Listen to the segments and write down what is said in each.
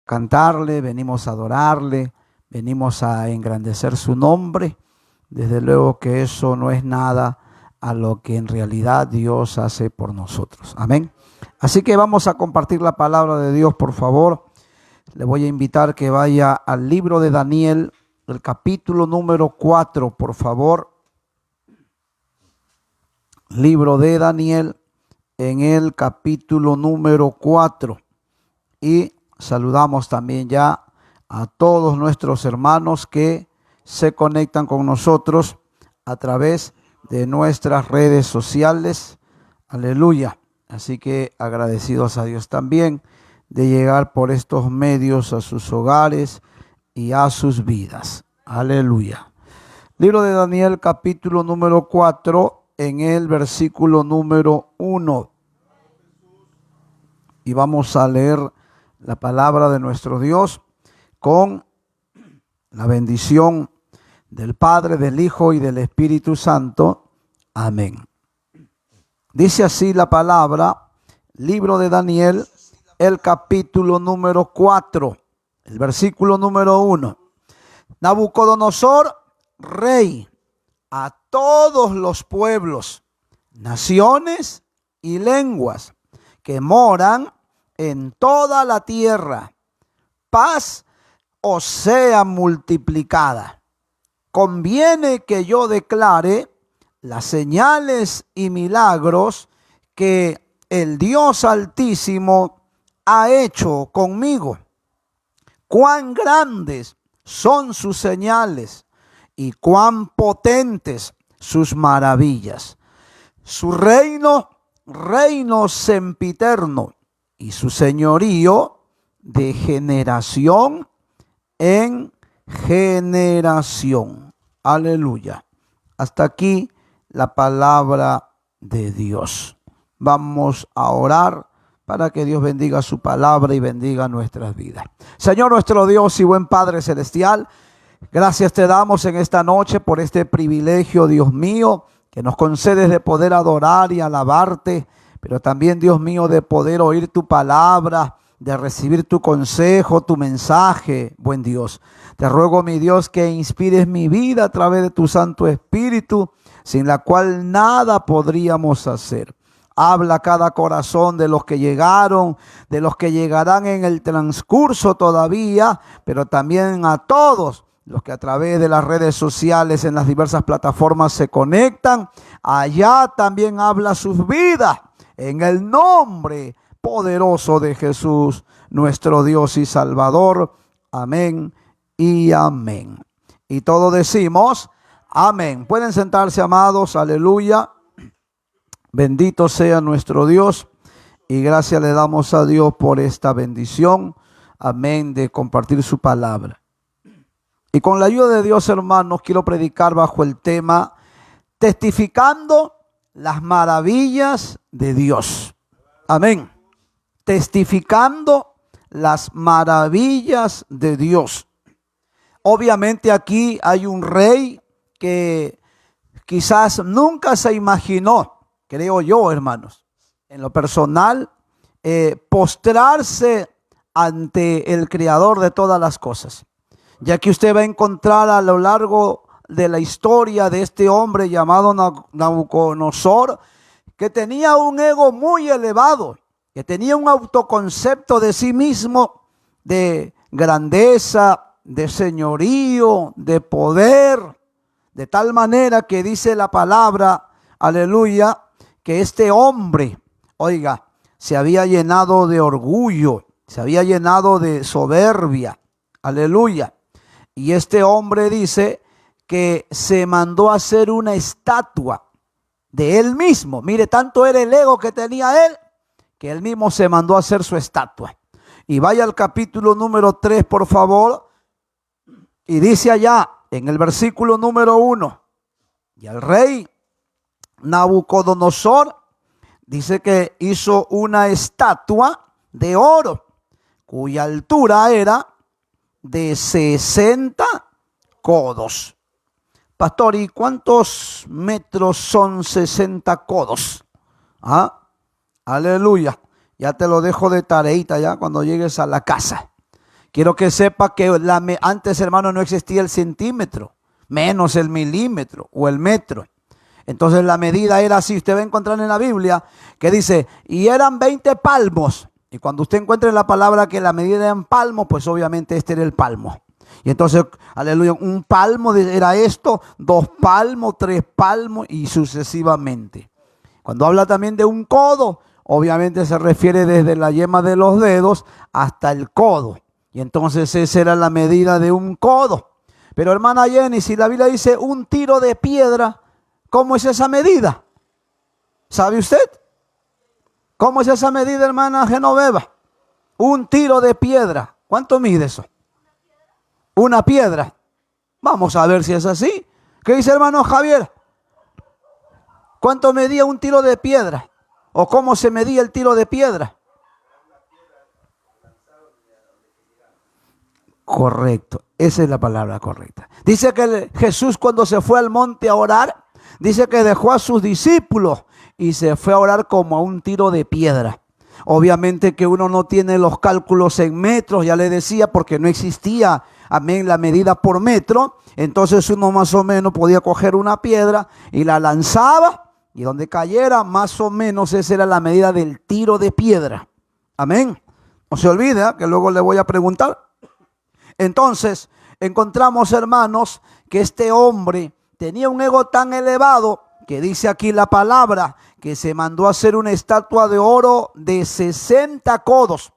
cantarle, venimos a adorarle, venimos a engrandecer su nombre. Desde luego que eso no es nada a lo que en realidad Dios hace por nosotros. Amén. Así que vamos a compartir la palabra de Dios, por favor. Le voy a invitar que vaya al libro de Daniel, el capítulo número 4, por favor. Libro de Daniel en el capítulo número 4. Y saludamos también ya a todos nuestros hermanos que se conectan con nosotros a través de nuestras redes sociales. Aleluya. Así que agradecidos a Dios también de llegar por estos medios a sus hogares y a sus vidas. Aleluya. Libro de Daniel, capítulo número 4, en el versículo número 1. Y vamos a leer la palabra de nuestro Dios con la bendición del Padre, del Hijo y del Espíritu Santo. Amén. Dice así la palabra, libro de Daniel, el capítulo número 4, el versículo número 1. Nabucodonosor, rey, a todos los pueblos, naciones y lenguas que moran en toda la tierra, paz os sea multiplicada. Conviene que yo declare las señales y milagros que el Dios Altísimo ha hecho conmigo. Cuán grandes son sus señales y cuán potentes sus maravillas. Su reino sempiterno, y su señorío de generación en generación. Aleluya. Hasta aquí la palabra de Dios. Vamos a orar para que Dios bendiga su palabra y bendiga nuestras vidas. Señor nuestro Dios y buen Padre celestial, gracias te damos en esta noche por este privilegio, Dios mío, que nos concedes de poder adorar y alabarte, pero también, Dios mío, de poder oír tu palabra, de recibir tu consejo, tu mensaje, buen Dios. Te ruego, mi Dios, que inspires mi vida a través de tu Santo Espíritu, sin la cual nada podríamos hacer. Habla a cada corazón de los que llegaron, de los que llegarán en el transcurso todavía, pero también a todos los que a través de las redes sociales en las diversas plataformas se conectan. Allá también habla sus vidas en el nombre poderoso de Jesús, nuestro Dios y Salvador. Amén y amén. Y todos decimos amén. Pueden sentarse, amados. Aleluya. Bendito sea nuestro Dios y gracias le damos a Dios por esta bendición. Amén, de compartir su palabra. Y con la ayuda de Dios, hermanos, quiero predicar bajo el tema testificando las maravillas de Dios. Amén. Testificando las maravillas de Dios. Obviamente aquí hay un rey que quizás nunca se imaginó, creo yo, hermanos, en lo personal, postrarse ante el Creador de todas las cosas. Ya que usted va a encontrar a lo largo de la historia de este hombre llamado Nabucodonosor, que tenía un ego muy elevado, que tenía un autoconcepto de sí mismo, de grandeza, de señorío, de poder, de tal manera que dice la palabra, aleluya, que este hombre, oiga, se había llenado de orgullo, se había llenado de soberbia, aleluya. Y este hombre dice que se mandó a hacer una estatua de él mismo. Mire, tanto era el ego que tenía él, que él mismo se mandó a hacer su estatua. Y vaya al capítulo número 3, por favor. Y dice allá, en el versículo número 1, y el rey Nabucodonosor dice que hizo una estatua de oro, cuya altura era de 60 codos. Pastor, ¿y cuántos metros son 60 codos? Aleluya. Ya te lo dejo de tareita ya cuando llegues a la casa. Quiero que sepa que antes, hermano, no existía el centímetro, menos el milímetro o el metro. Entonces la medida era así. Usted va a encontrar en la Biblia que dice, y eran 20 palmos. Y cuando usted encuentre la palabra que la medida era en palmos, pues obviamente este era el palmo. Y entonces, aleluya, un palmo era esto, 2 palmos, 3 palmos y sucesivamente. Cuando habla también de un codo, obviamente se refiere desde la yema de los dedos hasta el codo. Y entonces esa era la medida de un codo. Pero hermana Jenny, si la Biblia dice un tiro de piedra, ¿cómo es esa medida? ¿Sabe usted? ¿Cómo es esa medida, hermana Genoveva? Un tiro de piedra. ¿Cuánto mide eso? Una piedra. Vamos a ver si es así. ¿Qué dice hermano Javier? ¿Cuánto medía un tiro de piedra? ¿O cómo se medía el tiro de piedra? Correcto, esa es la palabra correcta. Dice que Jesús, cuando se fue al monte a orar, dice que dejó a sus discípulos y se fue a orar como a un tiro de piedra. Obviamente que uno no tiene los cálculos en metros, ya le decía, porque no existía, amén, la medida por metro. Entonces uno más o menos podía coger una piedra y la lanzaba, y donde cayera, más o menos esa era la medida del tiro de piedra. Amén. No se olvida que luego le voy a preguntar. Entonces encontramos, hermanos, que este hombre tenía un ego tan elevado que dice aquí la palabra que se mandó a hacer una estatua de oro de 60 codos.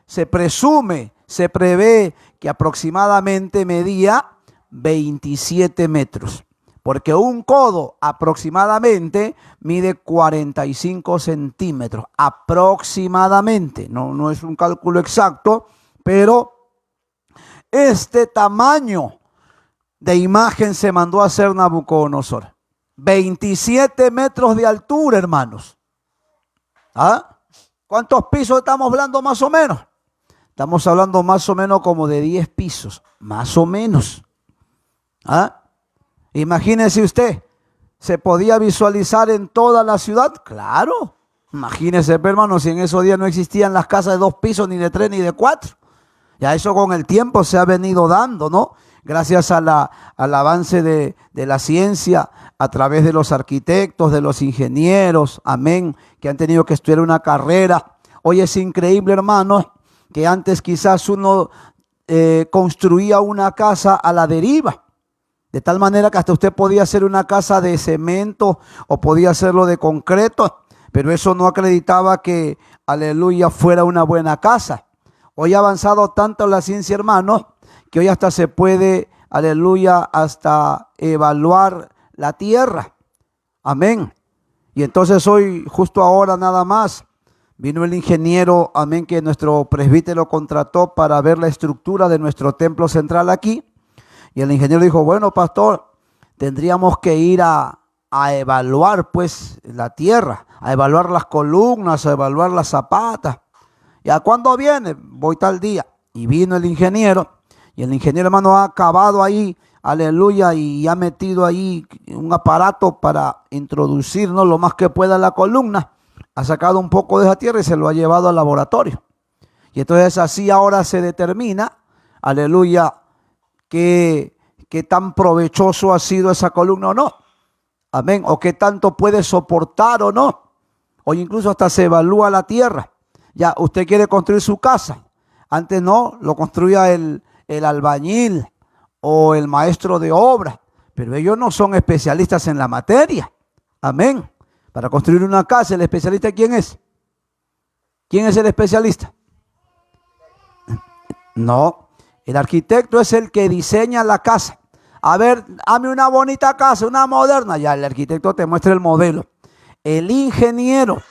Se presume, se prevé que aproximadamente medía 27 metros. Porque un codo aproximadamente mide 45 centímetros. Aproximadamente. No es un cálculo exacto, pero este tamaño de imagen se mandó a hacer Nabucodonosor. 27 metros de altura, hermanos. ¿Ah? ¿Cuántos pisos estamos hablando más o menos? Estamos hablando más o menos como de 10 pisos. Más o menos. ¿Ah? Imagínese usted, ¿se podía visualizar en toda la ciudad? Claro. Imagínese, hermano, si en esos días no existían las casas de 2 pisos, ni de 3, ni de 4. Ya eso con el tiempo se ha venido dando, ¿no? Gracias al avance de la ciencia, a través de los arquitectos, de los ingenieros, amén, que han tenido que estudiar una carrera. Hoy es increíble, hermanos, que antes quizás uno construía una casa a la deriva. De tal manera que hasta usted podía hacer una casa de cemento o podía hacerlo de concreto, pero eso no acreditaba que, aleluya, fuera una buena casa. Hoy ha avanzado tanto la ciencia, hermanos, que hoy hasta se puede, aleluya, hasta evaluar la tierra. Amén. Y entonces hoy, justo ahora nada más, vino el ingeniero, amén, que nuestro presbítero contrató para ver la estructura de nuestro templo central aquí. Y el ingeniero dijo, bueno, pastor, tendríamos que ir a evaluar pues la tierra, a evaluar las columnas, a evaluar las zapatas. ¿Y a cuándo viene? Voy tal día. Y vino el ingeniero, y el ingeniero, hermano, ha acabado ahí, aleluya, y ha metido ahí un aparato para introducirnos lo más que pueda la columna. Ha sacado un poco de esa tierra y se lo ha llevado al laboratorio. Y entonces así ahora se determina, aleluya, qué tan provechoso ha sido esa columna o no. Amén. O qué tanto puede soportar o no. O incluso hasta se evalúa la tierra. Ya, usted quiere construir su casa. Antes no, lo construía el albañil o el maestro de obra. Pero ellos no son especialistas en la materia. Amén. Para construir una casa, ¿el especialista quién es? ¿Quién es el especialista? No, el arquitecto es el que diseña la casa. A ver, hazme una bonita casa, una moderna. Ya, el arquitecto te muestra el modelo. El ingeniero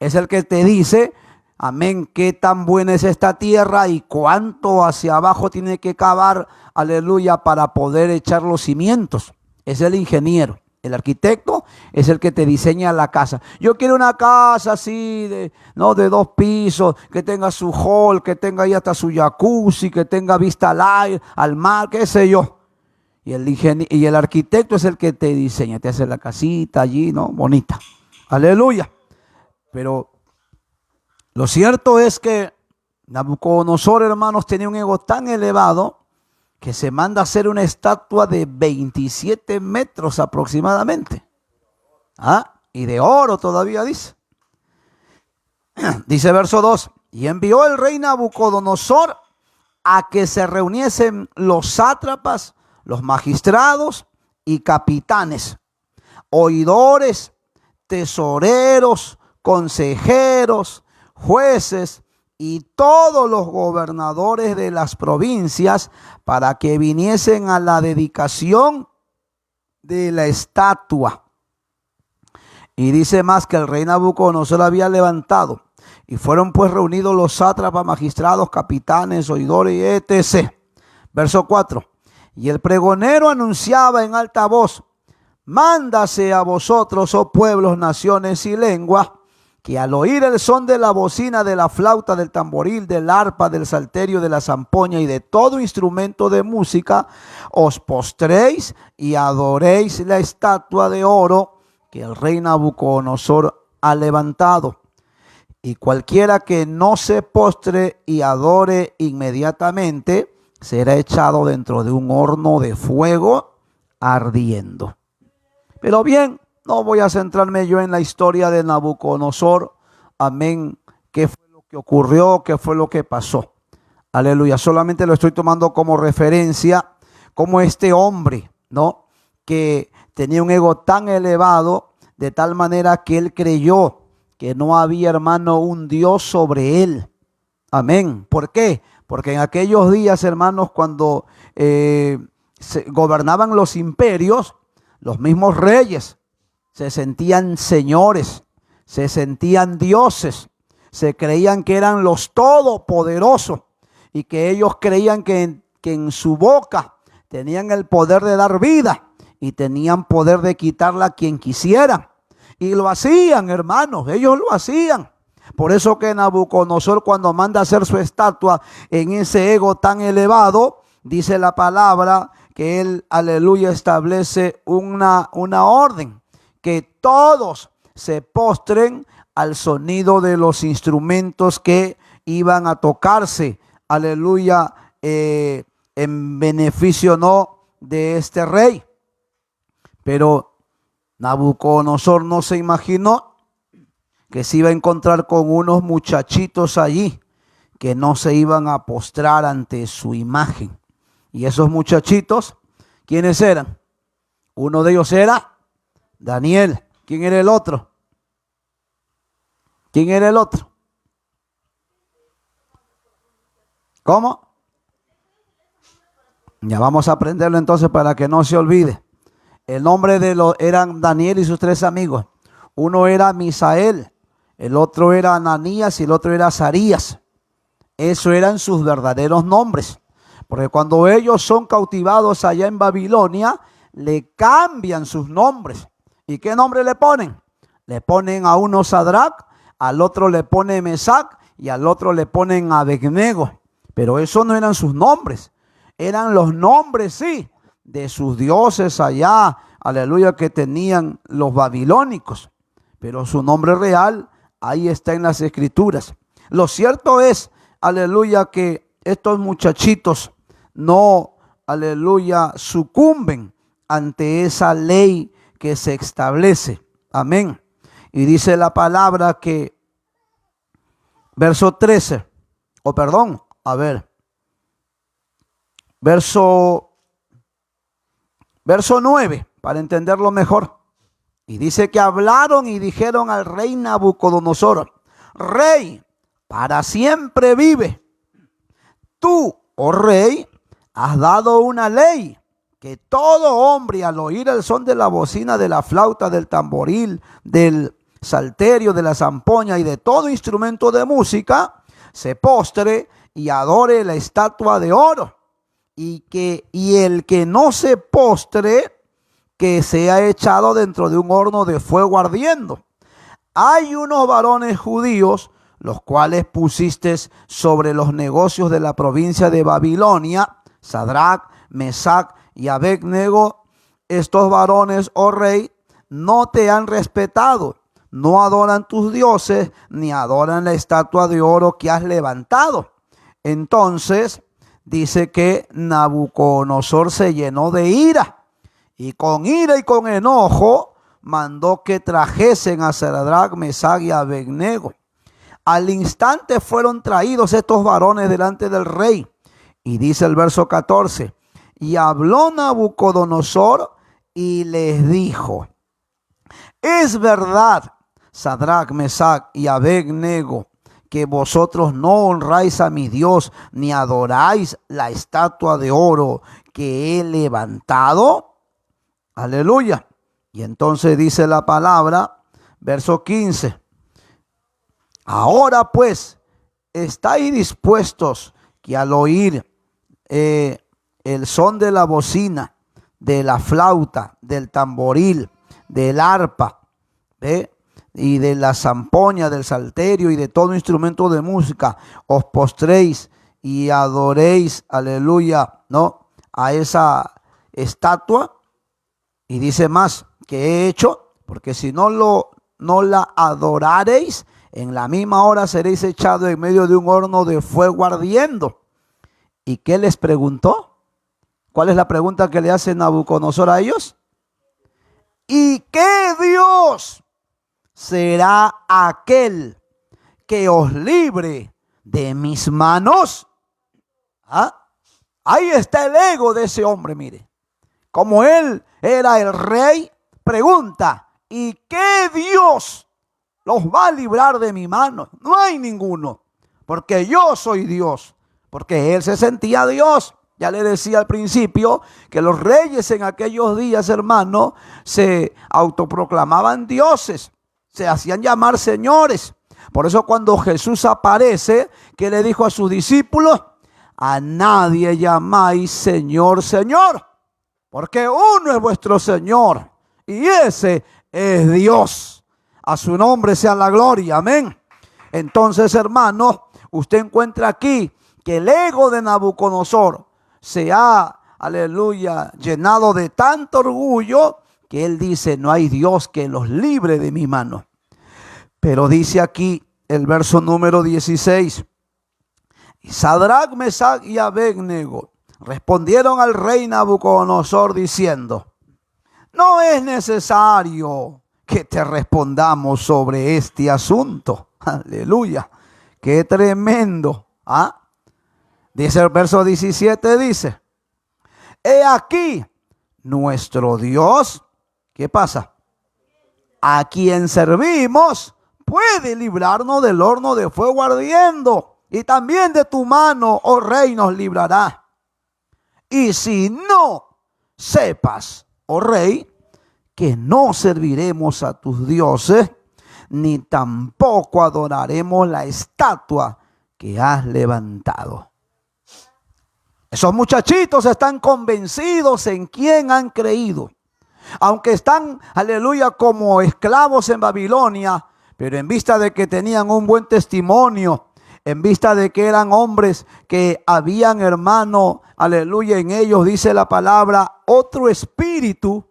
es el que te dice, amén, qué tan buena es esta tierra y cuánto hacia abajo tiene que cavar, aleluya, para poder echar los cimientos. Es el ingeniero. El arquitecto es el que te diseña la casa. Yo quiero una casa así, de 2 pisos, que tenga su hall, que tenga ahí hasta su jacuzzi, que tenga vista al aire, al mar, qué sé yo. Y el arquitecto es el que te diseña, te hace la casita allí, ¿no? Bonita. Aleluya. Pero lo cierto es que Nabucodonosor, hermanos, tenía un ego tan elevado que se manda a hacer una estatua de 27 metros aproximadamente. Y de oro todavía dice. Dice verso 2. Y envió el rey Nabucodonosor a que se reuniesen los sátrapas, los magistrados y capitanes, oidores, tesoreros, consejeros, jueces y todos los gobernadores de las provincias para que viniesen a la dedicación de la estatua. Y dice más que el rey Nabucodonosor había levantado, y fueron pues reunidos los sátrapas, magistrados, capitanes, oidores, etc. Verso 4. Y el pregonero anunciaba en alta voz: mándase a vosotros, oh pueblos, naciones y lenguas, que al oír el son de la bocina, de la flauta, del tamboril, del arpa, del salterio, de la zampoña y de todo instrumento de música, os postréis y adoréis la estatua de oro que el rey Nabucodonosor ha levantado. Y cualquiera que no se postre y adore inmediatamente será echado dentro de un horno de fuego ardiendo. Pero bien, no voy a centrarme yo en la historia de Nabucodonosor. Amén. ¿Qué fue lo que ocurrió? ¿Qué fue lo que pasó? Aleluya. Solamente lo estoy tomando como referencia, como este hombre, ¿no?, que tenía un ego tan elevado, de tal manera que él creyó que no había, hermano, un Dios sobre él. Amén. ¿Por qué? Porque en aquellos días, hermanos, cuando se gobernaban los imperios, los mismos reyes se sentían señores, se sentían dioses, se creían que eran los todopoderosos y que ellos creían que en su boca tenían el poder de dar vida y tenían poder de quitarla a quien quisieran. Y lo hacían, hermanos, ellos lo hacían. Por eso que Nabucodonosor, cuando manda a hacer su estatua en ese ego tan elevado, dice la palabra que él, aleluya, establece una orden, que todos se postren al sonido de los instrumentos que iban a tocarse, aleluya, en beneficio no de este rey. Pero Nabucodonosor no se imaginó que se iba a encontrar con unos muchachitos allí que no se iban a postrar ante su imagen. Y esos muchachitos, ¿quiénes eran? Uno de ellos era Daniel. ¿Quién era el otro? ¿Quién era el otro? ¿Cómo? Ya vamos a aprenderlo entonces para que no se olvide. El nombre de los eran Daniel y sus 3 amigos. Uno era Misael, el otro era Ananías y el otro era Azarías. Esos eran sus verdaderos nombres. Porque cuando ellos son cautivados allá en Babilonia, le cambian sus nombres. ¿Y qué nombre le ponen? Le ponen a uno Sadrach, al otro le ponen Mesac y al otro le ponen Abednego. Pero esos no eran sus nombres. Eran los nombres, sí, de sus dioses allá, aleluya, que tenían los babilónicos. Pero su nombre real, ahí está en las escrituras. Lo cierto es, aleluya, que estos muchachitos no, aleluya, sucumben ante esa ley que se establece. Amén. Y dice la palabra que, verso 13, verso 9, para entenderlo mejor. Y dice que hablaron y dijeron al rey Nabucodonosor: Rey, para siempre vive. Tú, oh rey, has dado una ley que todo hombre al oír el son de la bocina, de la flauta, del tamboril, del salterio, de la zampoña y de todo instrumento de música, se postre y adore la estatua de oro. Y el que no se postre, que sea echado dentro de un horno de fuego ardiendo. Hay unos varones judíos, los cuales pusiste sobre los negocios de la provincia de Babilonia, Sadrach, Mesac y Abednego. Estos varones, oh rey, no te han respetado, no adoran tus dioses, ni adoran la estatua de oro que has levantado. Entonces dice que Nabucodonosor se llenó de ira y con enojo mandó que trajesen a Sadrach, Mesach y Abednego. Al instante fueron traídos estos varones delante del rey. Y dice el verso 14, y habló Nabucodonosor y les dijo: es verdad, Sadrach, Mesach y Abednego, que vosotros no honráis a mi Dios, ni adoráis la estatua de oro que he levantado. Aleluya. Y entonces dice la palabra, verso 15. Ahora pues, estáis dispuestos que al oír el son de la bocina, de la flauta, del tamboril, del arpa, y de la zampoña, del salterio y de todo instrumento de música, os postréis y adoréis, aleluya, ¿no?, a esa estatua. Y dice más, que he hecho, porque si no la adorareis, en la misma hora seréis echados en medio de un horno de fuego ardiendo. ¿Y qué les preguntó? ¿Cuál es la pregunta que le hace Nabucodonosor a ellos? ¿Y qué Dios será aquel que os libre de mis manos? ¿Ah? Ahí está el ego de ese hombre, mire. Como él era el rey, pregunta: ¿y qué Dios los va a librar de mi mano? No hay ninguno, porque yo soy Dios, porque él se sentía Dios. Ya le decía al principio que los reyes en aquellos días, hermano, se autoproclamaban dioses, se hacían llamar señores. Por eso cuando Jesús aparece, ¿qué le dijo a sus discípulos? A nadie llamáis Señor, Señor, porque uno es vuestro Señor y ese es Dios. A su nombre sea la gloria, amén. Entonces, hermanos, usted encuentra aquí que el ego de Nabucodonosor se ha, aleluya, llenado de tanto orgullo que él dice: no hay Dios que los libre de mi mano. Pero dice aquí el verso número 16: y Sadrach, Mesach y Abednego respondieron al rey Nabucodonosor diciendo: no es necesario que te respondamos sobre este asunto. Aleluya, qué tremendo. Dice el verso 17, dice: he aquí nuestro Dios, ¿qué pasa?, a quien servimos, puede librarnos del horno de fuego ardiendo, y también de tu mano, oh rey, nos librará. Y si no, sepas, oh rey, que no serviremos a tus dioses, ni tampoco adoraremos la estatua que has levantado. Esos muchachitos están convencidos en quién han creído. Aunque están, aleluya, como esclavos en Babilonia, pero en vista de que tenían un buen testimonio, en vista de que eran hombres que habían, hermano, aleluya, en ellos, dice la palabra, otro espíritu,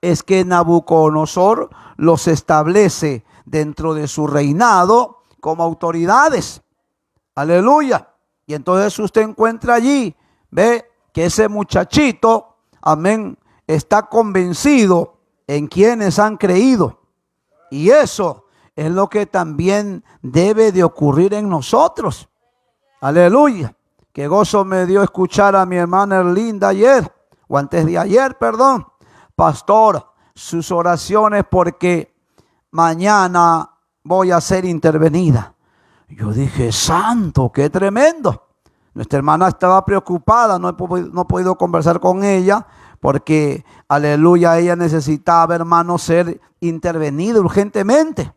es que Nabucodonosor los establece dentro de su reinado como autoridades. Aleluya. Y entonces usted encuentra allí, ve que ese muchachito, amén, está convencido en quienes han creído. Y eso es lo que también debe de ocurrir en nosotros. Aleluya. Qué gozo me dio escuchar a mi hermana Erlinda ayer, o antes de ayer, perdón. Pastor, sus oraciones porque mañana voy a ser intervenida. Yo dije: santo, qué tremendo. Nuestra hermana estaba preocupada, no he podido conversar con ella porque, aleluya, ella necesitaba, hermano, ser intervenida urgentemente.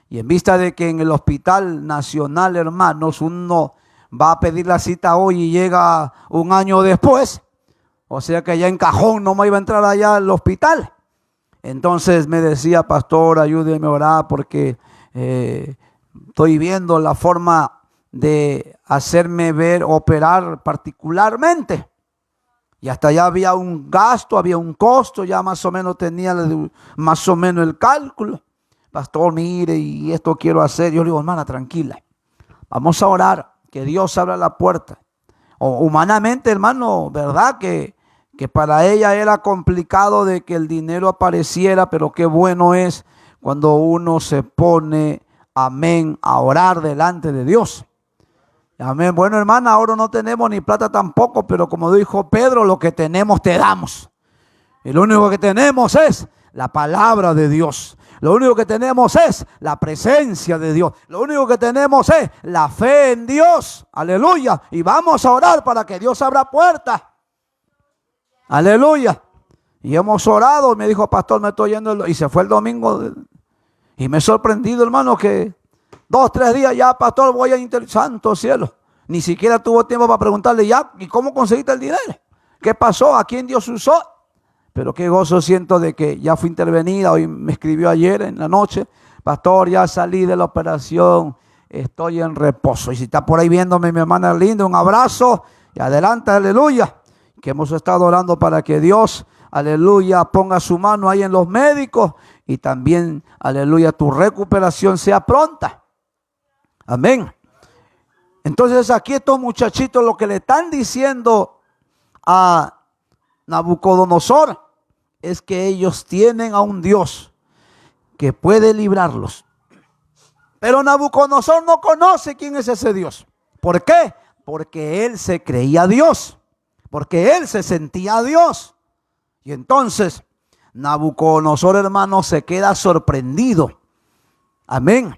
Y en vista de que en el Hospital Nacional, hermanos, uno va a pedir la cita hoy y llega un año después, o sea que ya en cajón no me iba a entrar allá al hospital. Entonces me decía: pastor, ayúdeme a orar porque estoy viendo la forma de hacerme ver, operar particularmente. Y hasta ya había un gasto, había un costo, ya más o menos tenía más o menos el cálculo. Pastor, mire, y esto quiero hacer. Yo le digo: hermana, tranquila, vamos a orar. que Dios abra la puerta. O humanamente, hermano, ¿verdad? Que para ella era complicado de que el dinero apareciera, pero qué bueno es cuando uno se pone, amén, a orar delante de Dios. Amén. Bueno, hermana, ahora no tenemos ni plata tampoco, pero como dijo Pedro, lo que tenemos te damos. Y lo único que tenemos es la palabra de Dios. Lo único que tenemos es la presencia de Dios. Lo único que tenemos es la fe en Dios. Aleluya. Y vamos a orar para que Dios abra puertas. Aleluya. Y hemos orado. Me dijo, pastor, me estoy yendo. Y se fue el domingo. Y me he sorprendido, hermano, que 2, 3 días ya, pastor, voy a santo cielo. Ni siquiera tuvo tiempo para preguntarle ya, ¿y cómo conseguiste el dinero? ¿Qué pasó? ¿A quién Dios usó? Pero qué gozo siento de que ya fue intervenida. Hoy me escribió ayer en la noche, pastor, ya salí de la operación, estoy en reposo. Y si está por ahí viéndome, mi hermana linda, un abrazo y adelante, aleluya. Que hemos estado orando para que Dios, aleluya, ponga su mano ahí en los médicos y también, aleluya, tu recuperación sea pronta. Amén. Entonces aquí estos muchachitos lo que le están diciendo a Nabucodonosor es que ellos tienen a un Dios que puede librarlos. Pero Nabucodonosor no conoce quién es ese Dios. ¿Por qué? Porque él se creía Dios. Porque él se sentía Dios. Y entonces Nabucodonosor, hermano, se queda sorprendido. Amén.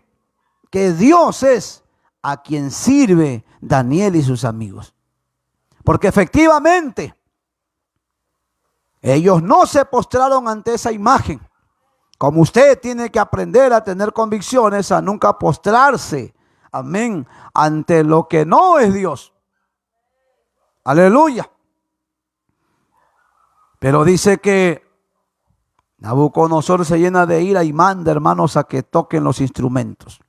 Que Dios es a quien sirve Daniel y sus amigos. Porque efectivamente ellos no se postraron ante esa imagen. Como usted tiene que aprender a tener convicciones, a nunca postrarse, amén, ante lo que no es Dios. Aleluya. Pero dice que Nabucodonosor se llena de ira y manda, hermanos, a que toquen los instrumentos.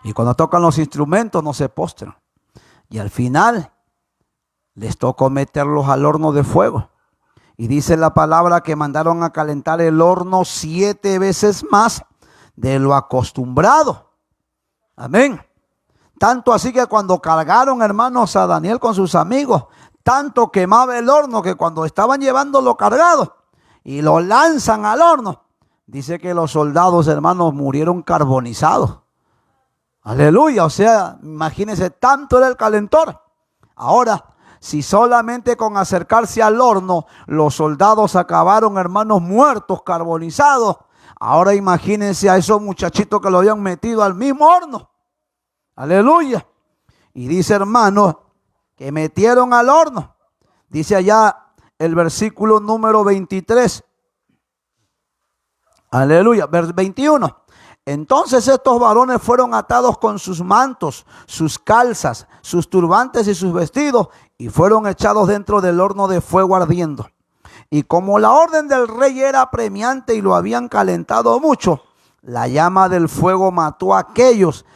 Y cuando tocan los instrumentos no se postran. Y al final les tocó meterlos al horno de fuego. Y dice la palabra que mandaron a calentar el horno 7 veces más de lo acostumbrado. Amén. Tanto así que cuando cargaron, hermanos, a Daniel con sus amigos, tanto quemaba el horno que cuando estaban llevándolo cargado y lo lanzan al horno, dice que los soldados, hermanos, murieron carbonizados. Aleluya. O sea, imagínense, tanto era el calentor. Ahora, si solamente con acercarse al horno los soldados acabaron, hermanos, muertos, carbonizados, ahora imagínense a esos muchachitos que lo habían metido al mismo horno. Aleluya. Y dice, hermanos, que metieron al horno. Dice allá el versículo número 23. Aleluya. Vers 21. Entonces estos varones fueron atados con sus mantos, sus calzas, sus turbantes y sus vestidos, y fueron echados dentro del horno de fuego ardiendo. Y como la orden del rey era apremiante y lo habían calentado mucho, la llama del fuego mató a aquellos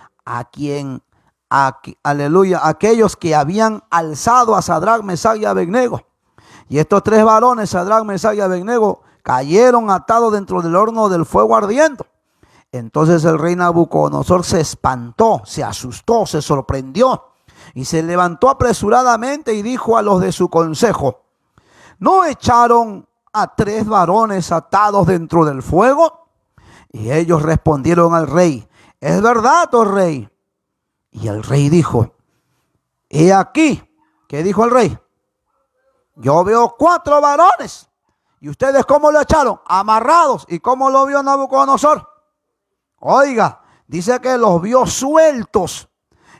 aleluya, aquellos que habían alzado a Sadrach, Mesach y Abednego. Y estos 3 varones, Sadrach, Mesach y Abednego, cayeron atados dentro del horno del fuego ardiendo. Entonces el rey Nabucodonosor se espantó, se asustó, se sorprendió y se levantó apresuradamente y dijo a los de su consejo: ¿no echaron a 3 varones atados dentro del fuego? Y ellos respondieron al rey: es verdad, oh rey. Y el rey dijo: he aquí. ¿Qué dijo el rey? Yo veo 4 varones. ¿Y ustedes cómo lo echaron? Amarrados. ¿Y cómo lo vio Nabucodonosor? Oiga, dice que los vio sueltos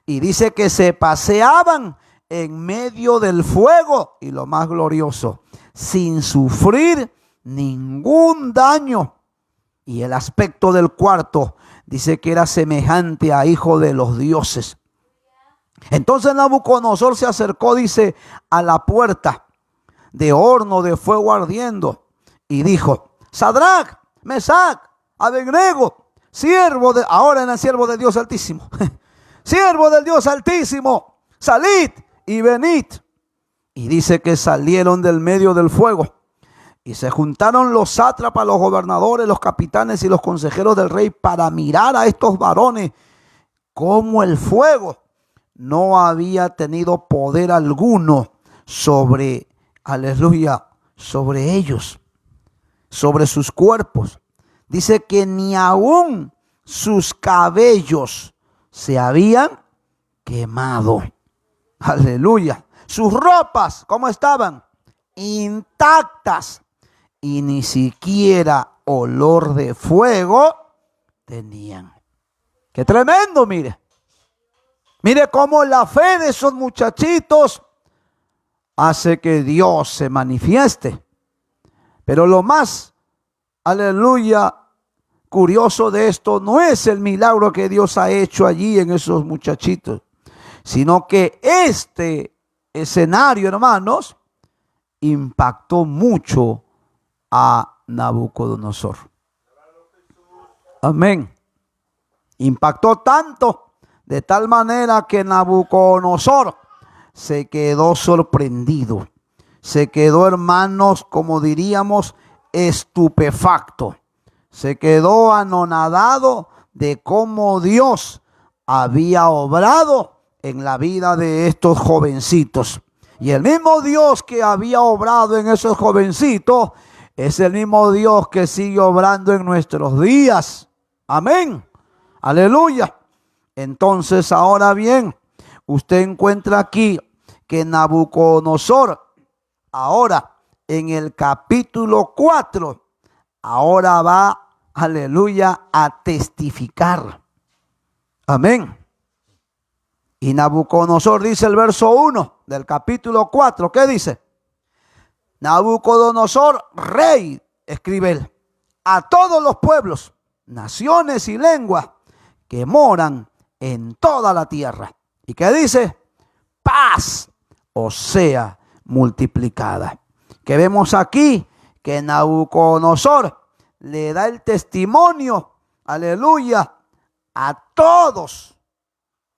y dice que se paseaban en medio del fuego, y lo más glorioso, sin sufrir ningún daño. Y el aspecto del cuarto dice que era semejante a hijo de los dioses. Entonces Nabucodonosor se acercó, dice, a la puerta de horno de fuego ardiendo y dijo: Sadrach, Mesach, Abednego, ahora eran siervo de Dios Altísimo. Siervo del Dios Altísimo, salid y venid. Y dice que salieron del medio del fuego. Y se juntaron los sátrapas, los gobernadores, los capitanes y los consejeros del rey para mirar a estos varones como el fuego no había tenido poder alguno sobre, aleluya, sobre ellos, sobre sus cuerpos. Dice que ni aún sus cabellos se habían quemado. Aleluya. Sus ropas, ¿cómo estaban? Intactas. Y ni siquiera olor de fuego tenían. ¡Qué tremendo, mire! Mire cómo la fe de esos muchachitos hace que Dios se manifieste. Pero lo más, aleluya, curioso de esto no es el milagro que Dios ha hecho allí en esos muchachitos, sino que este escenario, hermanos, impactó mucho a Nabucodonosor. Amén. Impactó tanto, de tal manera que Nabucodonosor se quedó sorprendido. Se quedó, hermanos, como diríamos, estupefacto. Se quedó anonadado de cómo Dios había obrado en la vida de estos jovencitos. Y el mismo Dios que había obrado en esos jovencitos es el mismo Dios que sigue obrando en nuestros días. Amén. Aleluya. Entonces, ahora bien, usted encuentra aquí que Nabucodonosor, ahora en el capítulo 4, ahora va, aleluya, a testificar. Amén. Y Nabucodonosor dice el verso 1 del capítulo 4, ¿qué dice? Nabucodonosor, rey, escribe él, a todos los pueblos, naciones y lenguas que moran en toda la tierra. ¿Y qué dice? Paz os sea multiplicada. Que vemos aquí que Nabucodonosor le da el testimonio, aleluya, a todos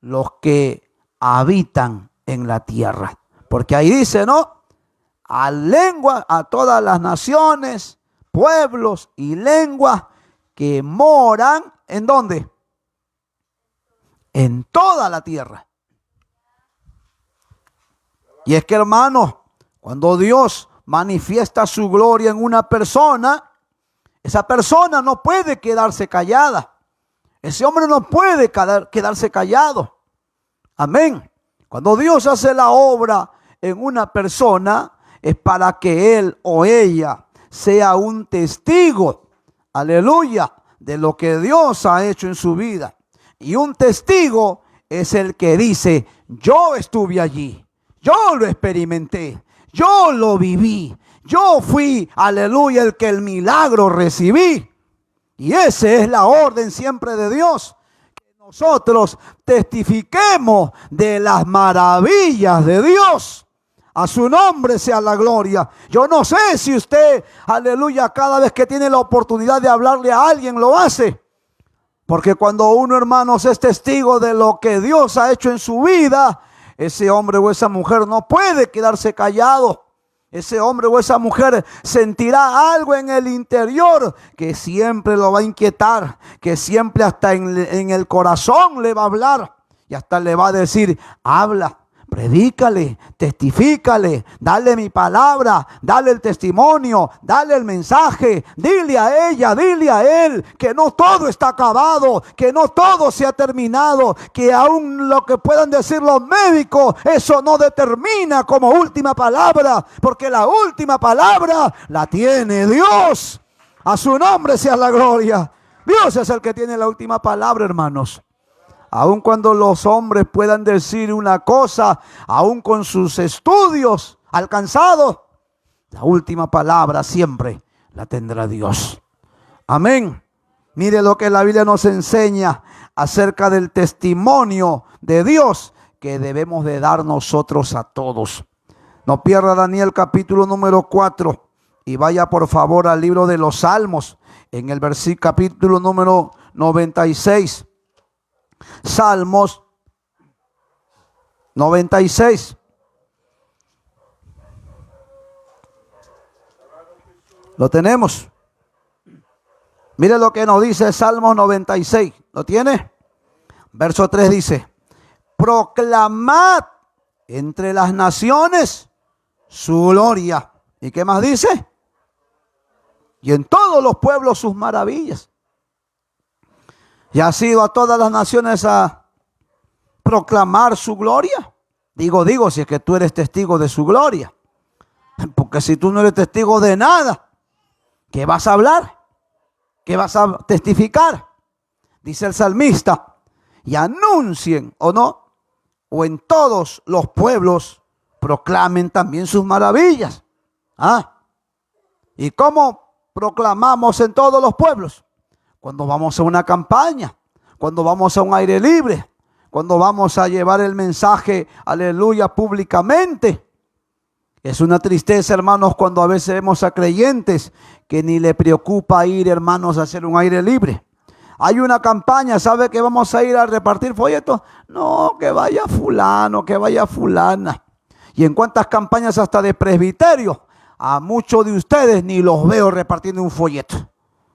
los que habitan en la tierra. Porque ahí dice, ¿no? A lengua, a todas las naciones, pueblos y lenguas que moran, ¿en dónde? En toda la tierra. Y es que, hermanos, cuando Dios manifiesta su gloria en una persona, esa persona no puede quedarse callada. Ese hombre no puede quedarse callado. Amén. Cuando Dios hace la obra en una persona, es para que él o ella sea un testigo, aleluya, de lo que Dios ha hecho en su vida. Y un testigo es el que dice, yo estuve allí, yo lo experimenté, yo lo viví, yo fui, aleluya, el que el milagro recibí. Y esa es la orden siempre de Dios, que nosotros testifiquemos de las maravillas de Dios. A su nombre sea la gloria. Yo no sé si usted, aleluya, cada vez que tiene la oportunidad de hablarle a alguien lo hace. Porque cuando uno, hermanos, es testigo de lo que Dios ha hecho en su vida, ese hombre o esa mujer no puede quedarse callado. Ese hombre o esa mujer sentirá algo en el interior que siempre lo va a inquietar, que siempre hasta en el corazón le va a hablar y hasta le va a decir, habla. Predícale, testifícale, dale mi palabra, dale el testimonio, dale el mensaje, dile a ella, dile a él que no todo está acabado, que no todo se ha terminado, que aún lo que puedan decir los médicos, eso no determina como última palabra, porque la última palabra la tiene Dios. A su nombre sea la gloria. Dios es el que tiene la última palabra, hermanos. Aun cuando los hombres puedan decir una cosa, aun con sus estudios alcanzados, la última palabra siempre la tendrá Dios. Amén. Mire lo que la Biblia nos enseña acerca del testimonio de Dios que debemos de dar nosotros a todos. No pierda Daniel capítulo número 4 y vaya por favor al libro de los Salmos en el capítulo número 96. Salmos 96. ¿Lo tenemos? Mire lo que nos dice Salmos 96. ¿Lo tiene? Verso 3 dice, proclamad entre las naciones su gloria. ¿Y qué más dice? Y en todos los pueblos sus maravillas. ¿Y has ido a todas las naciones a proclamar su gloria? Digo, si es que tú eres testigo de su gloria. Porque si tú no eres testigo de nada, ¿qué vas a hablar? ¿Qué vas a testificar? Dice el salmista, y anuncien, ¿o no? O en todos los pueblos proclamen también sus maravillas. ¿Y cómo proclamamos en todos los pueblos? Cuando vamos a una campaña, cuando vamos a un aire libre, cuando vamos a llevar el mensaje, aleluya, públicamente. Es una tristeza, hermanos, cuando a veces vemos a creyentes que ni le preocupa ir, hermanos, a hacer un aire libre. Hay una campaña, ¿sabe que vamos a ir a repartir folletos? No, que vaya fulano, que vaya fulana. Y en cuántas campañas hasta de presbiterio, a muchos de ustedes ni los veo repartiendo un folleto.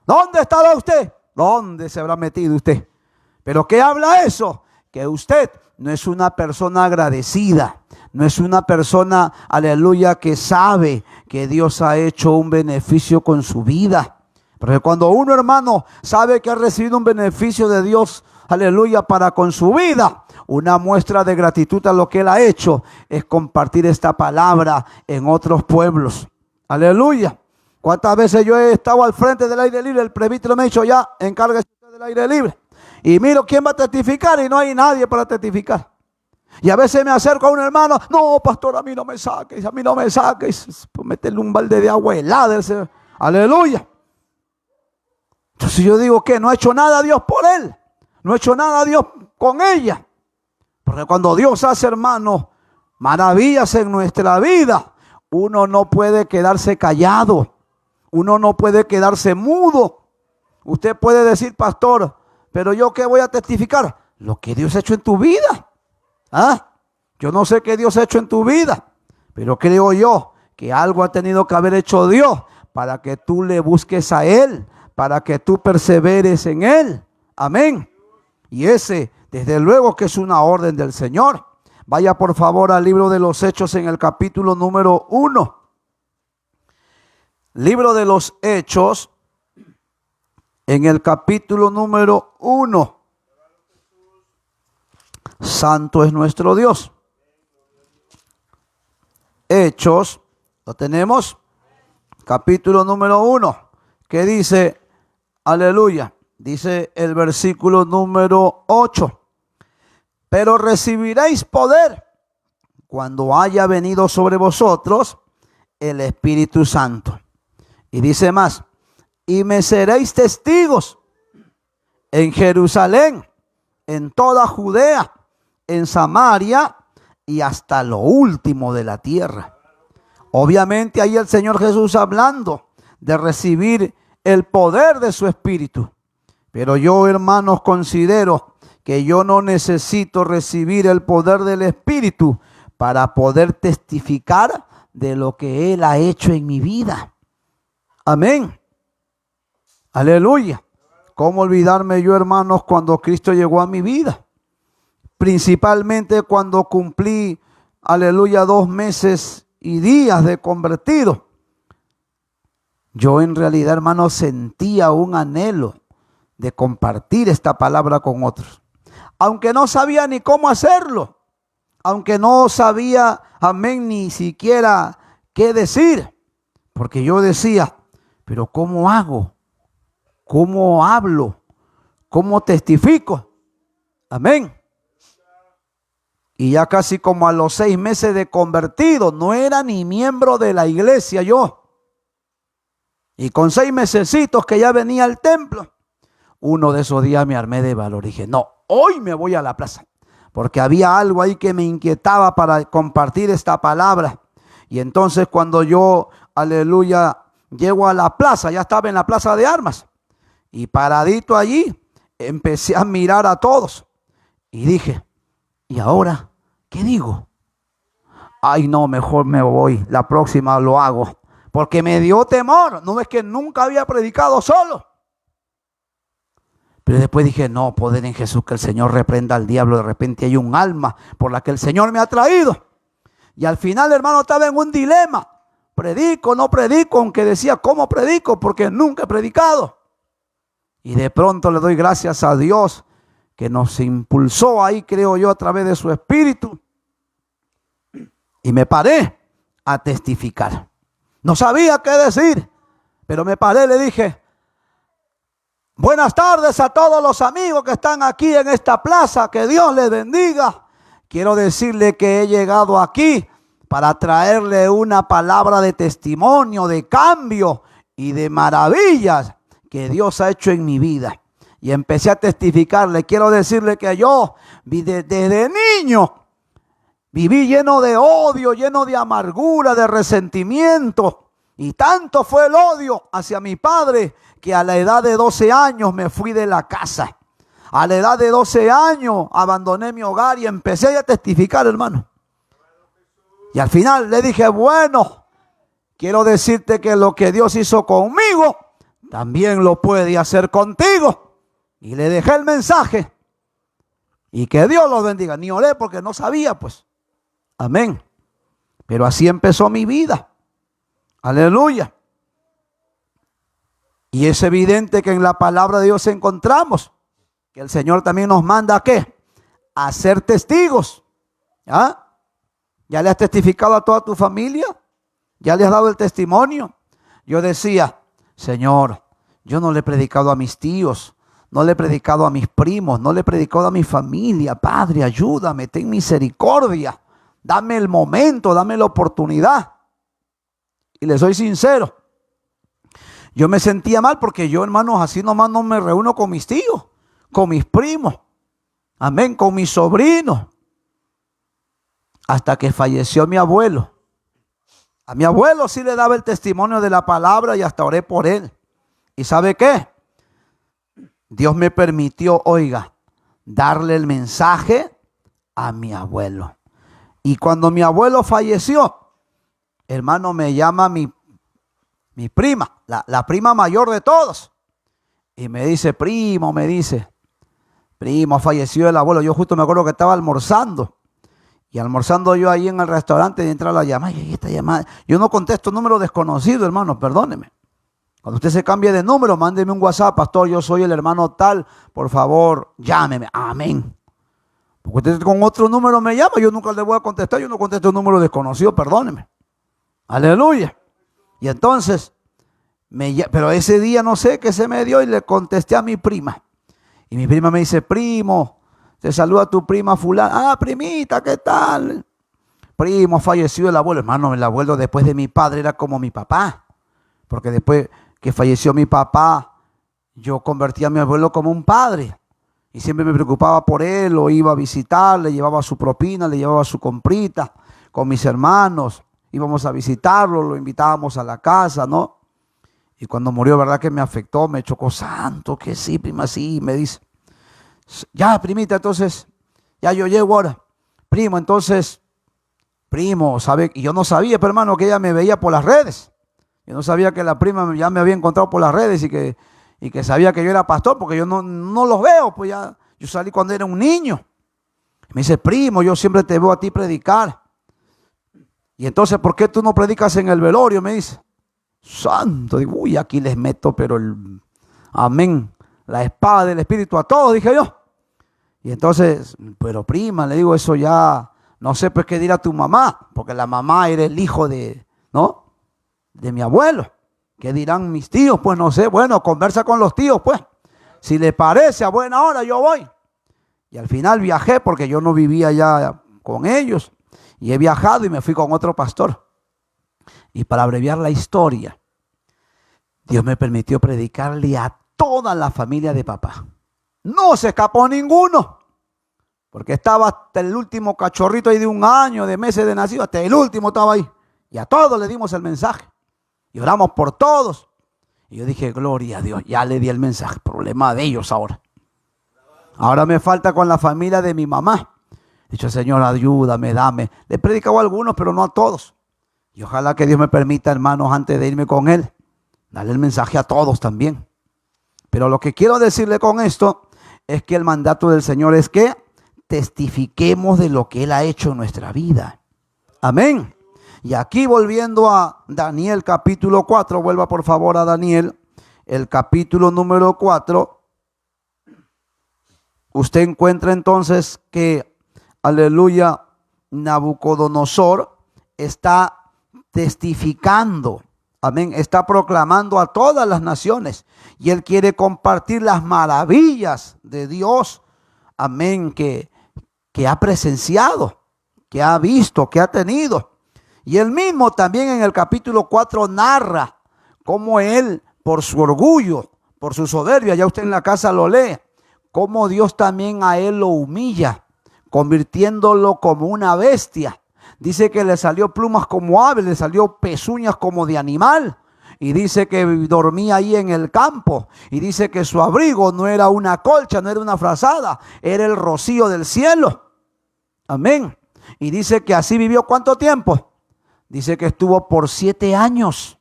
¿Dónde estará usted? ¿Dónde se habrá metido usted? ¿Pero qué habla eso? Que usted no es una persona agradecida, no es una persona, aleluya, que sabe que Dios ha hecho un beneficio con su vida. Porque cuando uno, hermano, sabe que ha recibido un beneficio de Dios, aleluya, para con su vida, una muestra de gratitud a lo que Él ha hecho es compartir esta palabra en otros pueblos. Aleluya. ¿Cuántas veces yo he estado al frente del aire libre? El presbítero me ha dicho, ya, encárguese del aire libre. Y miro quién va a testificar y no hay nadie para testificar. Y a veces me acerco a un hermano, no, pastor, a mí no me saques, a mí no me saques. Pues meterle un balde de agua helada. Aleluya. Entonces yo digo que no ha hecho nada Dios por él. No ha hecho nada Dios con ella. Porque cuando Dios hace, hermano, maravillas en nuestra vida, uno no puede quedarse callado. Uno no puede quedarse mudo. Usted puede decir, pastor, pero yo ¿qué voy a testificar? Lo que Dios ha hecho en tu vida. Yo no sé qué Dios ha hecho en tu vida, pero creo yo que algo ha tenido que haber hecho Dios para que tú le busques a Él, para que tú perseveres en Él. Amén. Y ese, desde luego que es una orden del Señor. Vaya por favor al libro de los Hechos en el capítulo número 1. Libro de los Hechos en el capítulo número 1. Santo es nuestro Dios. Hechos, lo tenemos, capítulo número 1, que dice, aleluya, dice el versículo número 8, pero recibiréis poder cuando haya venido sobre vosotros el Espíritu Santo. Y dice más, y me seréis testigos en Jerusalén, en toda Judea, en Samaria y hasta lo último de la tierra. Obviamente ahí el Señor Jesús hablando de recibir el poder de su Espíritu. Pero yo, hermanos, considero que yo no necesito recibir el poder del Espíritu para poder testificar de lo que Él ha hecho en mi vida. Amén. Aleluya. ¿Cómo olvidarme yo, hermanos, cuando Cristo llegó a mi vida? Principalmente cuando cumplí, aleluya, 2 meses y días de convertido. Yo en realidad, hermanos, sentía un anhelo de compartir esta palabra con otros. Aunque no sabía ni cómo hacerlo. Aunque no sabía, amén, ni siquiera qué decir. Porque yo decía, pero ¿cómo hago? ¿Cómo hablo? ¿Cómo testifico? Amén. Y ya casi como a los 6 meses de convertido, no era ni miembro de la iglesia yo. Y con 6 mesecitos que ya venía al templo, uno de esos días me armé de valor y dije, no, hoy me voy a la plaza. Porque había algo ahí que me inquietaba para compartir esta palabra. Y entonces cuando yo, aleluya, llego a la plaza, ya estaba en la plaza de armas. Y paradito allí, empecé a mirar a todos. Y dije, ¿y ahora qué digo? Ay, no, mejor me voy. La próxima lo hago. Porque me dio temor. No es que nunca había predicado solo. Pero después dije, no, poder en Jesús, que el Señor reprenda al diablo. De repente hay un alma por la que el Señor me ha traído. Y al final, hermano, estaba en un dilema. Predico, no predico, aunque decía, ¿cómo predico? Porque nunca he predicado. Y de pronto le doy gracias a Dios que nos impulsó ahí, creo yo, a través de su Espíritu. Y me paré a testificar. No sabía qué decir, pero me paré y le dije, buenas tardes a todos los amigos que están aquí en esta plaza, que Dios les bendiga. Quiero decirle que he llegado aquí para traerle una palabra de testimonio, de cambio y de maravillas que Dios ha hecho en mi vida. Y empecé a testificarle. Quiero decirle que yo desde niño viví lleno de odio, lleno de amargura, de resentimiento. Y tanto fue el odio hacia mi padre que a la edad de 12 años me fui de la casa. A la edad de 12 años abandoné mi hogar y empecé a testificar, hermano. Y al final le dije, bueno, quiero decirte que lo que Dios hizo conmigo, también lo puede hacer contigo. Y le dejé el mensaje. Y que Dios los bendiga. Ni oré porque no sabía, pues. Amén. Pero así empezó mi vida. Aleluya. Y es evidente que en la palabra de Dios encontramos que el Señor también nos manda ¿a qué? A ser testigos. ¿Ah? ¿Ya le has testificado a toda tu familia? ¿Ya le has dado el testimonio? Yo decía, Señor, yo no le he predicado a mis tíos, no le he predicado a mis primos, no le he predicado a mi familia. Padre, ayúdame, ten misericordia. Dame el momento, dame la oportunidad. Y le soy sincero, yo me sentía mal porque yo, hermanos, así nomás no me reúno con mis tíos, con mis primos, amén, con mis sobrinos. Hasta que falleció mi abuelo. A mi abuelo sí le daba el testimonio de la palabra y hasta oré por él. ¿Y sabe qué? Dios me permitió, oiga, darle el mensaje a mi abuelo. Y cuando mi abuelo falleció, hermano, me llama mi prima, la prima mayor de todos. Y me dice, primo, falleció el abuelo. Yo justo me acuerdo que estaba almorzando. Y almorzando yo ahí en el restaurante y entra la llamada. Y esta llamada, yo no contesto número desconocido, hermano, perdóneme. Cuando usted se cambie de número, mándeme un WhatsApp, pastor, yo soy el hermano tal, por favor, llámeme. Amén. Porque usted con otro número me llama, yo nunca le voy a contestar, yo no contesto un número desconocido, perdóneme. Aleluya. Y entonces, pero ese día no sé qué se me dio y le contesté a mi prima. Y mi prima me dice, primo, te saluda tu prima fulana. Ah, primita, ¿qué tal? Primo, falleció el abuelo. Hermano, el abuelo después de mi padre era como mi papá. Porque después que falleció mi papá, yo convertí a mi abuelo como un padre. Y siempre me preocupaba por él, lo iba a visitar, le llevaba su propina, le llevaba su comprita con mis hermanos. Íbamos a visitarlo, lo invitábamos a la casa, ¿no? Y cuando murió, verdad que me afectó, me chocó, santo, que sí, prima, sí, me dice. Ya, primita, entonces, ya yo llego ahora. Primo, entonces, primo, ¿sabe? Y yo no sabía, pero hermano, que ella me veía por las redes. Yo no sabía que la prima ya me había encontrado por las redes y que sabía que yo era pastor, porque yo no los veo, pues ya, yo salí cuando era un niño. Me dice, primo, yo siempre te veo a ti predicar. Y entonces, ¿por qué tú no predicas en el velorio? Me dice. Santo, digo, uy, aquí les meto, pero amén, la espada del Espíritu a todos, dije yo. Y entonces, pero prima, le digo, eso ya, no sé pues qué dirá tu mamá, porque la mamá era el hijo ¿no? De mi abuelo. ¿Qué dirán mis tíos? Pues no sé, bueno, conversa con los tíos, pues. Si le parece a buena hora, yo voy. Y al final viajé porque yo no vivía ya con ellos. Y he viajado y me fui con otro pastor. Y para abreviar la historia, Dios me permitió predicarle a toda la familia de papá. No se escapó ninguno. Porque estaba hasta el último cachorrito ahí de 1 año, de meses de nacido, hasta el último estaba ahí. Y a todos le dimos el mensaje. Y oramos por todos. Y yo dije, gloria a Dios, ya le di el mensaje. Problema de ellos ahora. Ahora me falta con la familia de mi mamá. He dicho, Señor, ayúdame, dame. Le he predicado a algunos, pero no a todos. Y ojalá que Dios me permita, hermanos, antes de irme con él, darle el mensaje a todos también. Pero lo que quiero decirle con esto es que el mandato del Señor es que testifiquemos de lo que Él ha hecho en nuestra vida. Amén. Y aquí volviendo a Daniel capítulo 4, vuelva por favor a Daniel, el capítulo número 4. Usted encuentra entonces que, aleluya, Nabucodonosor está testificando, amén, está proclamando a todas las naciones y él quiere compartir las maravillas de Dios, amén, que ha presenciado, que ha visto, que ha tenido. Y él mismo también en el capítulo 4 narra cómo él, por su orgullo, por su soberbia, ya usted en la casa lo lee, cómo Dios también a él lo humilla, convirtiéndolo como una bestia. Dice que le salió plumas como ave, le salió pezuñas como de animal. Y dice que dormía ahí en el campo. Y dice que su abrigo no era una colcha, no era una frazada, era el rocío del cielo. Amén. Y dice que así vivió ¿cuánto tiempo? Dice que estuvo por 7 años.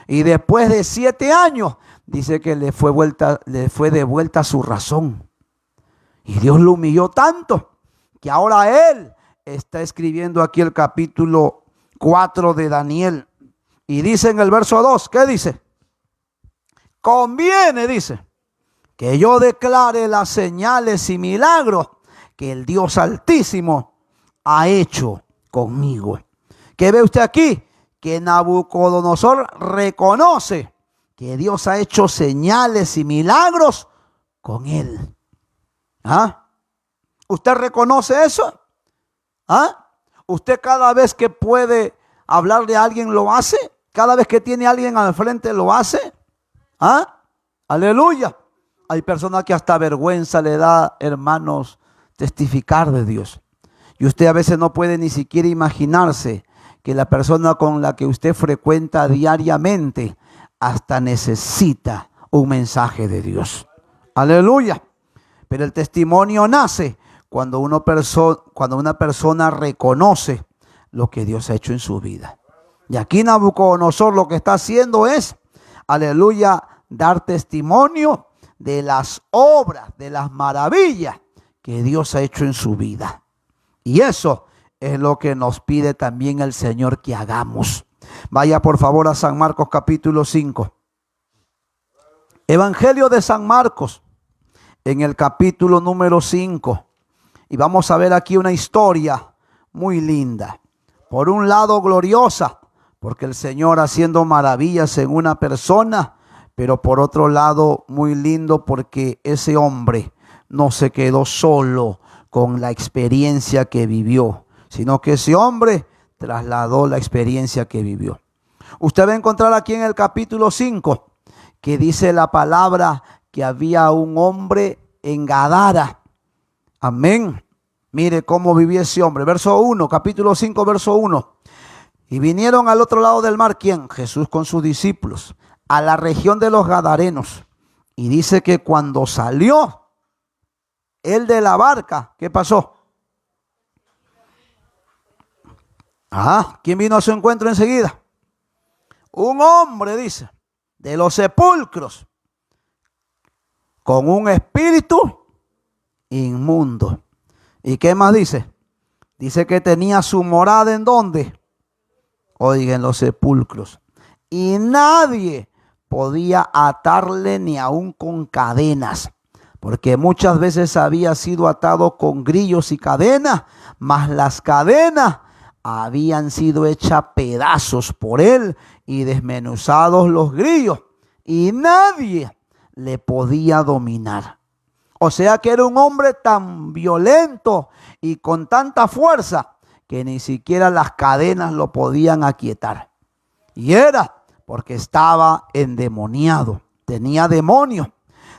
Y después de 7 años, dice que le fue devuelta su razón. Y Dios lo humilló tanto que ahora él está escribiendo aquí el capítulo 4 de Daniel. Y dice en el verso 2, ¿qué dice? Conviene, dice, que yo declare las señales y milagros que el Dios Altísimo ha hecho conmigo. ¿Qué ve usted aquí? Que Nabucodonosor reconoce que Dios ha hecho señales y milagros con él. ¿Ah? ¿Usted reconoce eso? ¿Ah? ¿Usted cada vez que puede hablarle a alguien lo hace? ¿Cada vez que tiene a alguien al frente lo hace? ¿Ah? Aleluya. Hay personas que hasta vergüenza le da, hermanos, testificar de Dios. Y usted a veces no puede ni siquiera imaginarse que la persona con la que usted frecuenta diariamente hasta necesita un mensaje de Dios. Aleluya. Pero el testimonio nace cuando una persona reconoce lo que Dios ha hecho en su vida. Y aquí Nabucodonosor lo que está haciendo es, aleluya, dar testimonio de las obras, de las maravillas que Dios ha hecho en su vida. Y eso es lo que nos pide también el Señor que hagamos. Vaya por favor a San Marcos capítulo 5. Evangelio de San Marcos, en el capítulo número 5. Y vamos a ver aquí una historia muy linda. Por un lado gloriosa, porque el Señor haciendo maravillas en una persona, pero por otro lado muy lindo porque ese hombre no se quedó solo con la experiencia que vivió, sino que ese hombre trasladó la experiencia que vivió. Usted va a encontrar aquí en el capítulo 5 que dice la palabra que había un hombre en Gadara. Amén. Mire cómo vivía ese hombre. Verso 1, capítulo 5, verso 1. Y vinieron al otro lado del mar, ¿quién? Jesús con sus discípulos, a la región de los Gadarenos. Y dice que cuando salió él de la barca, ¿qué pasó? ¿Quién vino a su encuentro enseguida? Un hombre, dice, de los sepulcros, con un espíritu inmundo. ¿Y qué más dice? Dice que tenía su morada ¿en dónde? Oigan, en los sepulcros. Y nadie podía atarle ni aun con cadenas, porque muchas veces había sido atado con grillos y cadenas, mas las cadenas habían sido hechas pedazos por él y desmenuzados los grillos, y nadie le podía dominar. O sea que era un hombre tan violento y con tanta fuerza que ni siquiera las cadenas lo podían aquietar. Y era porque estaba endemoniado, tenía demonio.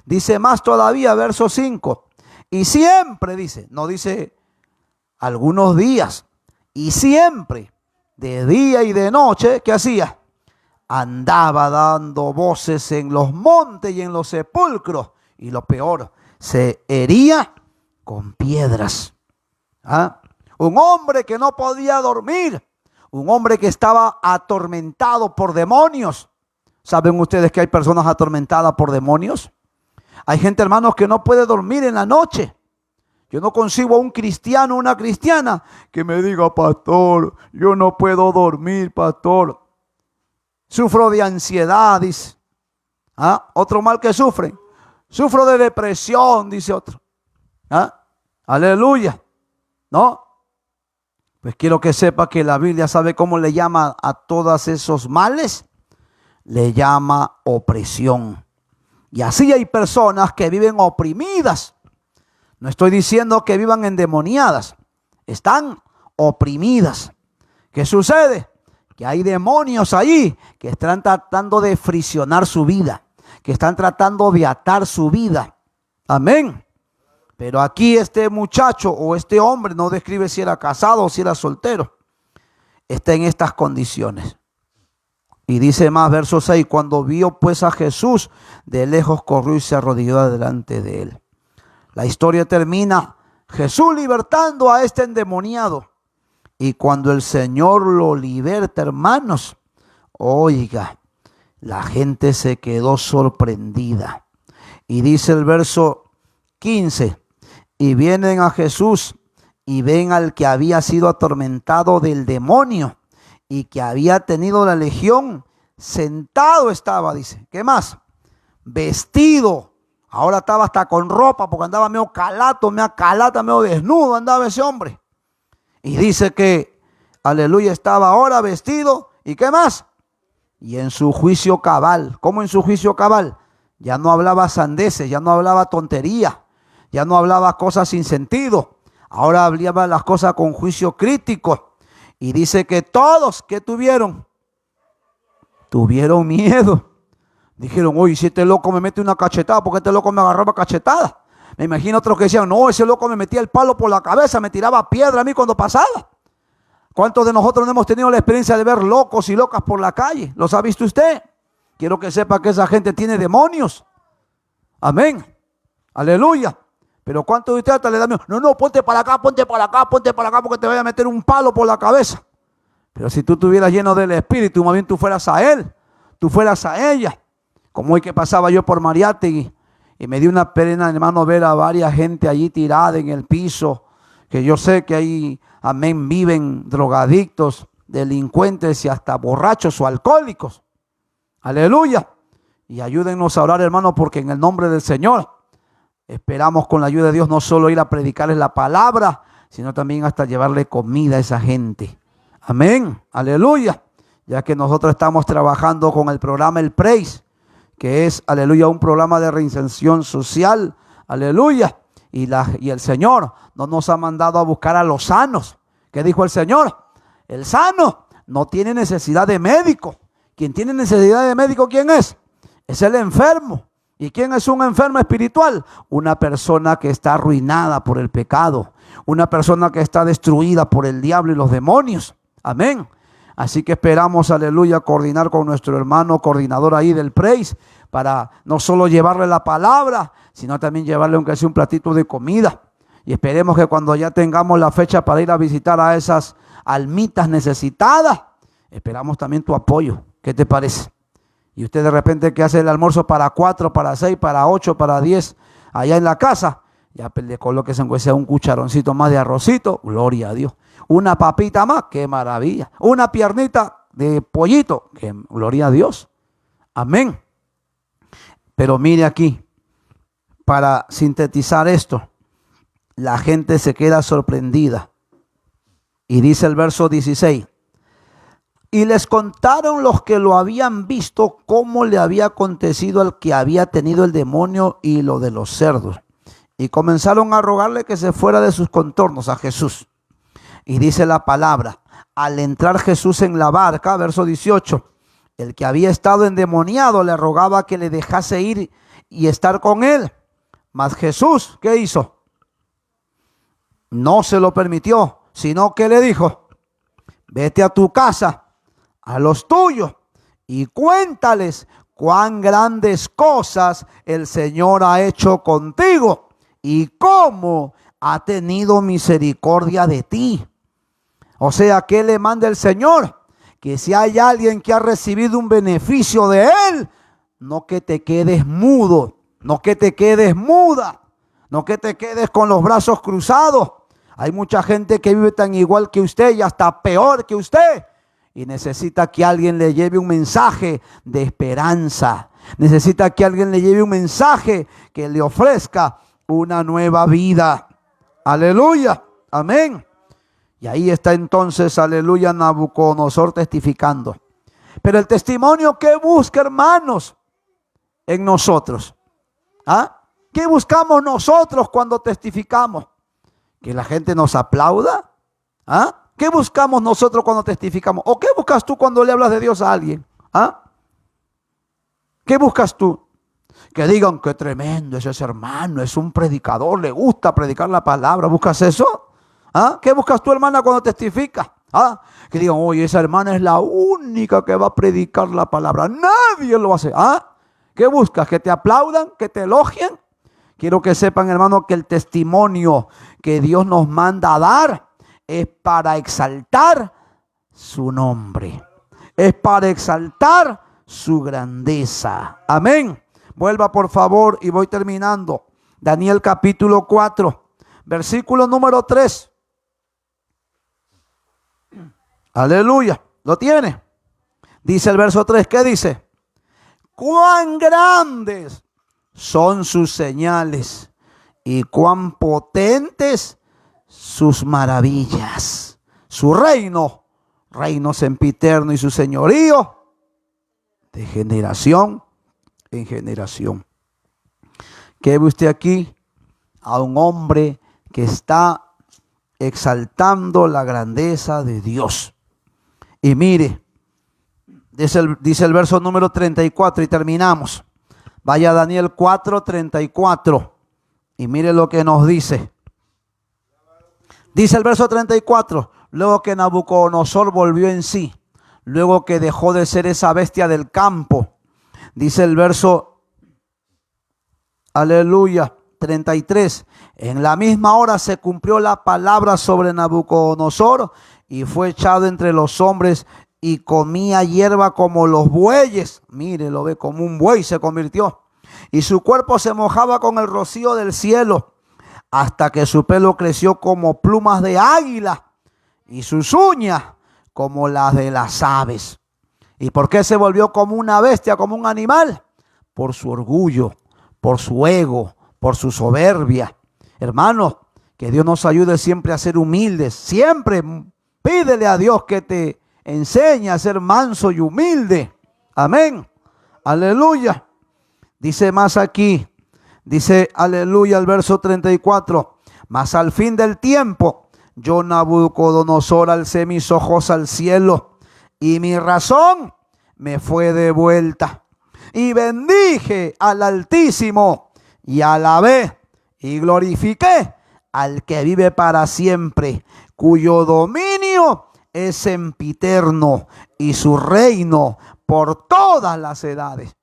Dice más todavía, verso 5. Y siempre, dice, no dice algunos días, y siempre, de día y de noche, ¿qué hacía? Andaba dando voces en los montes y en los sepulcros. Y lo peor, se hería con piedras. Un hombre que no podía dormir, un hombre que estaba atormentado por demonios. ¿Saben ustedes que hay personas atormentadas por demonios? Hay gente, hermanos, que no puede dormir en la noche. Yo no consigo a un cristiano o una cristiana que me diga, pastor, yo no puedo dormir, pastor. Sufro de ansiedad, dice. Otro mal que sufren. Sufro de depresión, dice otro. Aleluya. ¿No? Pues quiero que sepa que la Biblia sabe cómo le llama a todos esos males. Le llama opresión. Y así hay personas que viven oprimidas. No estoy diciendo que vivan endemoniadas. Están oprimidas. ¿Qué sucede? Que hay demonios ahí que están tratando de frisionar su vida, que están tratando de atar su vida. Amén. Pero aquí este muchacho o este hombre no describe si era casado o si era soltero. Está en estas condiciones. Y dice más, verso 6, cuando vio pues a Jesús, de lejos corrió y se arrodilló delante de él. La historia termina, Jesús libertando a este endemoniado. Y cuando el Señor lo liberta, hermanos, oiga, la gente se quedó sorprendida. Y dice el verso 15, y vienen a Jesús y ven al que había sido atormentado del demonio y que había tenido la legión, sentado estaba, dice. ¿Qué más? Vestido. Ahora estaba hasta con ropa porque andaba medio calato, medio desnudo andaba ese hombre. Y dice que, aleluya, estaba ahora vestido. ¿Y qué más? Y en su juicio cabal. ¿Cómo en su juicio cabal? Ya no hablaba sandeces, ya no hablaba tontería, ya no hablaba cosas sin sentido. Ahora hablaba las cosas con juicio crítico. Y dice que todos que tuvieron miedo. Dijeron, oye, si este loco me mete una cachetada, ¿por qué este loco me agarraba cachetada? Me imagino otros que decían, no, ese loco me metía el palo por la cabeza, me tiraba piedra a mí cuando pasaba. ¿Cuántos de nosotros no hemos tenido la experiencia de ver locos y locas por la calle? ¿Los ha visto usted? Quiero que sepa que esa gente tiene demonios. Amén. Aleluya. Pero ¿cuántos de ustedes hasta le dan miedo? No, ponte para acá, porque te vaya a meter un palo por la cabeza. Pero si tú estuvieras lleno del Espíritu, más bien tú fueras a él, tú fueras a ella. Como hoy que pasaba yo por Mariátegui y me dio una pena, hermano, ver a varias gente allí tirada en el piso, que yo sé que ahí, amén, viven drogadictos, delincuentes y hasta borrachos o alcohólicos. Aleluya. Y ayúdennos a orar, hermano, porque en el nombre del Señor esperamos con la ayuda de Dios no solo ir a predicarles la palabra, sino también hasta llevarle comida a esa gente. Amén. Aleluya. Ya que nosotros estamos trabajando con el programa El Praise, que es, aleluya, un programa de reinserción social. Aleluya. Y el Señor no nos ha mandado a buscar a los sanos. ¿Qué dijo el Señor? El sano no tiene necesidad de médico. Quien tiene necesidad de médico, ¿quién es? Es el enfermo. ¿Y quién es un enfermo espiritual? Una persona que está arruinada por el pecado. Una persona que está destruida por el diablo y los demonios. Amén. Así que esperamos, aleluya, coordinar con nuestro hermano coordinador ahí del Praise para no solo llevarle la palabra, sino también llevarle aunque sea un platito de comida. Y esperemos que cuando ya tengamos la fecha para ir a visitar a esas almitas necesitadas, esperamos también tu apoyo. ¿Qué te parece? Y usted de repente que hace el almuerzo para 4, para 6, para 8, para 10, allá en la casa, ya le coloques aunque sea un cucharoncito más de arrocito, gloria a Dios. Una papita más, qué maravilla. Una piernita de pollito, que gloria a Dios. Amén. Pero mire aquí, para sintetizar esto, la gente se queda sorprendida. Y dice el verso 16. Y les contaron los que lo habían visto cómo le había acontecido al que había tenido el demonio y lo de los cerdos. Y comenzaron a rogarle que se fuera de sus contornos a Jesús. Y dice la palabra, al entrar Jesús en la barca, verso 18, el que había estado endemoniado le rogaba que le dejase ir y estar con él. Mas Jesús, ¿qué hizo? No se lo permitió, sino que le dijo, vete a tu casa, a los tuyos, y cuéntales cuán grandes cosas el Señor ha hecho contigo y cómo ha tenido misericordia de ti. O sea, ¿qué le manda el Señor? Que si hay alguien que ha recibido un beneficio de Él, no que te quedes mudo, No que te quedes muda, no que te quedes con los brazos cruzados. Hay mucha gente que vive tan igual que usted y hasta peor que usted. Y necesita que alguien le lleve un mensaje de esperanza. Necesita que alguien le lleve un mensaje que le ofrezca una nueva vida. Aleluya. Amén. Y ahí está entonces, aleluya, Nabucodonosor testificando. Pero el testimonio que busca, hermanos, en nosotros. ¿Ah? ¿Qué buscamos nosotros cuando testificamos? ¿Que la gente nos aplauda? ¿Ah? ¿Qué buscamos nosotros cuando testificamos? ¿O qué buscas tú cuando le hablas de Dios a alguien? ¿Ah? ¿Qué buscas tú? Que digan que tremendo es ese hermano, es un predicador, le gusta predicar la palabra. ¿Buscas eso? ¿Ah? ¿Qué buscas tú, hermana, cuando testificas? ¿Ah? Que digan, oye, esa hermana es la única que va a predicar la palabra. Nadie lo hace. ¿Ah? ¿Qué buscas? ¿Que te aplaudan? ¿Que te elogien? Quiero que sepan, hermano, que el testimonio que Dios nos manda a dar es para exaltar su nombre. Es para exaltar su grandeza. Amén. Vuelva, por favor, y voy terminando. Daniel capítulo 4, versículo número 3. Aleluya. ¿Lo tiene? Dice el verso 3. ¿Qué dice? Cuán grandes son sus señales y cuán potentes sus maravillas. Su reino sempiterno, y su señorío de generación en generación. ¿Qué ve usted aquí? A un hombre que está exaltando la grandeza de Dios. Y mire, dice el verso número 34 y terminamos. Vaya a Daniel 4:34 y mire lo que nos dice. Dice el verso 34, luego que Nabucodonosor volvió en sí, luego que dejó de ser esa bestia del campo, dice el verso, aleluya, 33, en la misma hora se cumplió la palabra sobre Nabucodonosor y fue echado entre los hombres y comía hierba como los bueyes. Mire, lo ve, como un buey se convirtió. Y su cuerpo se mojaba con el rocío del cielo, hasta que su pelo creció como plumas de águila y sus uñas como las de las aves. ¿Y por qué se volvió como una bestia, como un animal? Por su orgullo, por su ego, por su soberbia. Hermanos, que Dios nos ayude siempre a ser humildes. Siempre pídele a Dios que te enseñe a ser manso y humilde. Amén. Aleluya. Dice más aquí. Dice, aleluya, el verso 34. Mas al fin del tiempo, yo Nabucodonosor alcé mis ojos al cielo y mi razón me fue devuelta. Y bendije al Altísimo y alabé y glorifiqué al que vive para siempre, cuyo dominio es sempiterno y su reino por todas las edades.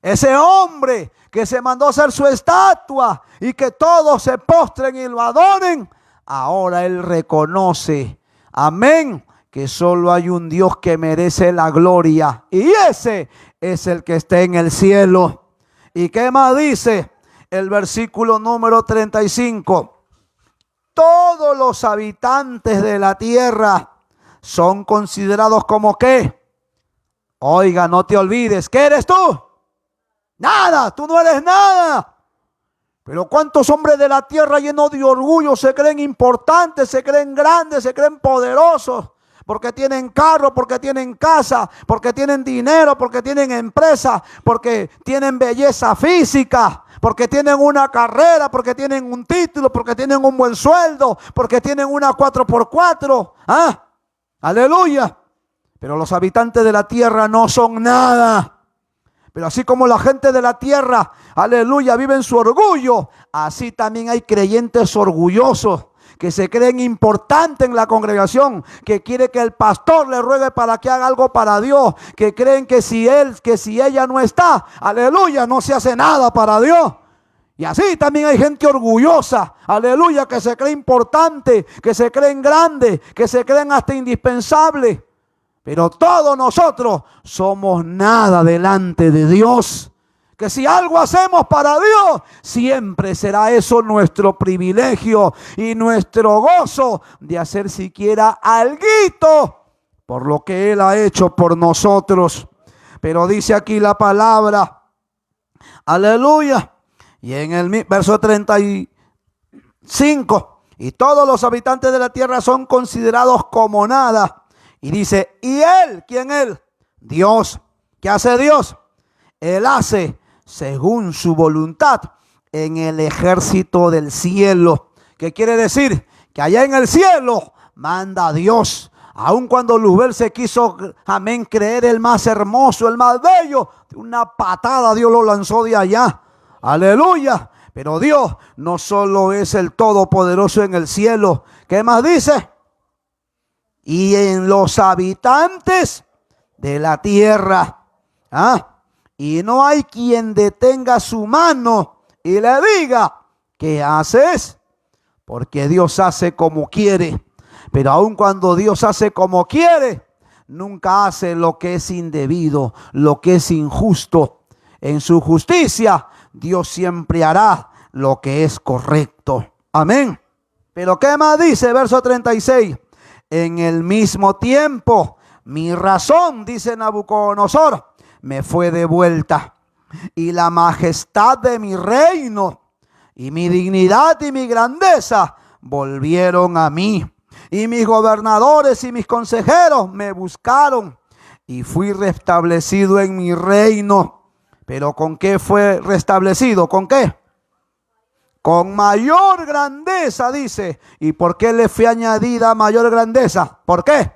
Ese hombre que se mandó a hacer su estatua y que todos se postren y lo adoren, ahora él reconoce, amén, que solo hay un Dios que merece la gloria y ese es el que está en el cielo. ¿Y qué más dice el versículo número 35? Todos los habitantes de la tierra son considerados como ¿qué? Oiga, no te olvides, ¿qué eres tú? Nada, tú no eres nada. Pero cuántos hombres de la tierra llenos de orgullo se creen importantes, se creen grandes, se creen poderosos, porque tienen carro, porque tienen casa, porque tienen dinero, porque tienen empresa, porque tienen belleza física, porque tienen una carrera, porque tienen un título, porque tienen un buen sueldo, porque tienen una 4x4. ¿Ah? Aleluya. Pero los habitantes de la tierra no son nada. Pero así como la gente de la tierra, aleluya, vive en su orgullo, así también hay creyentes orgullosos que se creen importantes en la congregación, que quiere que el pastor le ruegue para que haga algo para Dios, que creen que si ella no está, aleluya, no se hace nada para Dios. Y así también hay gente orgullosa, aleluya, que se cree importante, que se creen grande, que se creen hasta indispensables. Pero todos nosotros somos nada delante de Dios. que si algo hacemos para Dios, siempre será eso nuestro privilegio y nuestro gozo de hacer siquiera alguito por lo que Él ha hecho por nosotros. Pero dice aquí la palabra, aleluya, y en el verso 35, y todos los habitantes de la tierra son considerados como nada. Y dice, ¿y Él? ¿Quién Él? Dios. ¿Qué hace Dios? Él hace según su voluntad en el ejército del cielo. ¿Qué quiere decir? Que allá en el cielo manda Dios. Aun cuando Luzbel se quiso, amén, creer el más hermoso, el más bello, de una patada Dios lo lanzó de allá. Aleluya. Pero Dios no solo es el Todopoderoso en el cielo. ¿Qué más dice? Y en los habitantes de la tierra. Y no hay quien detenga su mano y le diga, ¿qué haces? Porque Dios hace como quiere. Pero aun cuando Dios hace como quiere, nunca hace lo que es indebido, lo que es injusto. En su justicia, Dios siempre hará lo que es correcto. Amén. Pero ¿qué más dice? Verso 36. En el mismo tiempo, mi razón, dice Nabucodonosor, me fue devuelta, y la majestad de mi reino, y mi dignidad y mi grandeza volvieron a mí. Y mis gobernadores y mis consejeros me buscaron, y fui restablecido en mi reino. ¿Pero con qué fue restablecido? ¿Con qué? Con mayor grandeza, dice. ¿Y por qué le fue añadida mayor grandeza? ¿Por qué?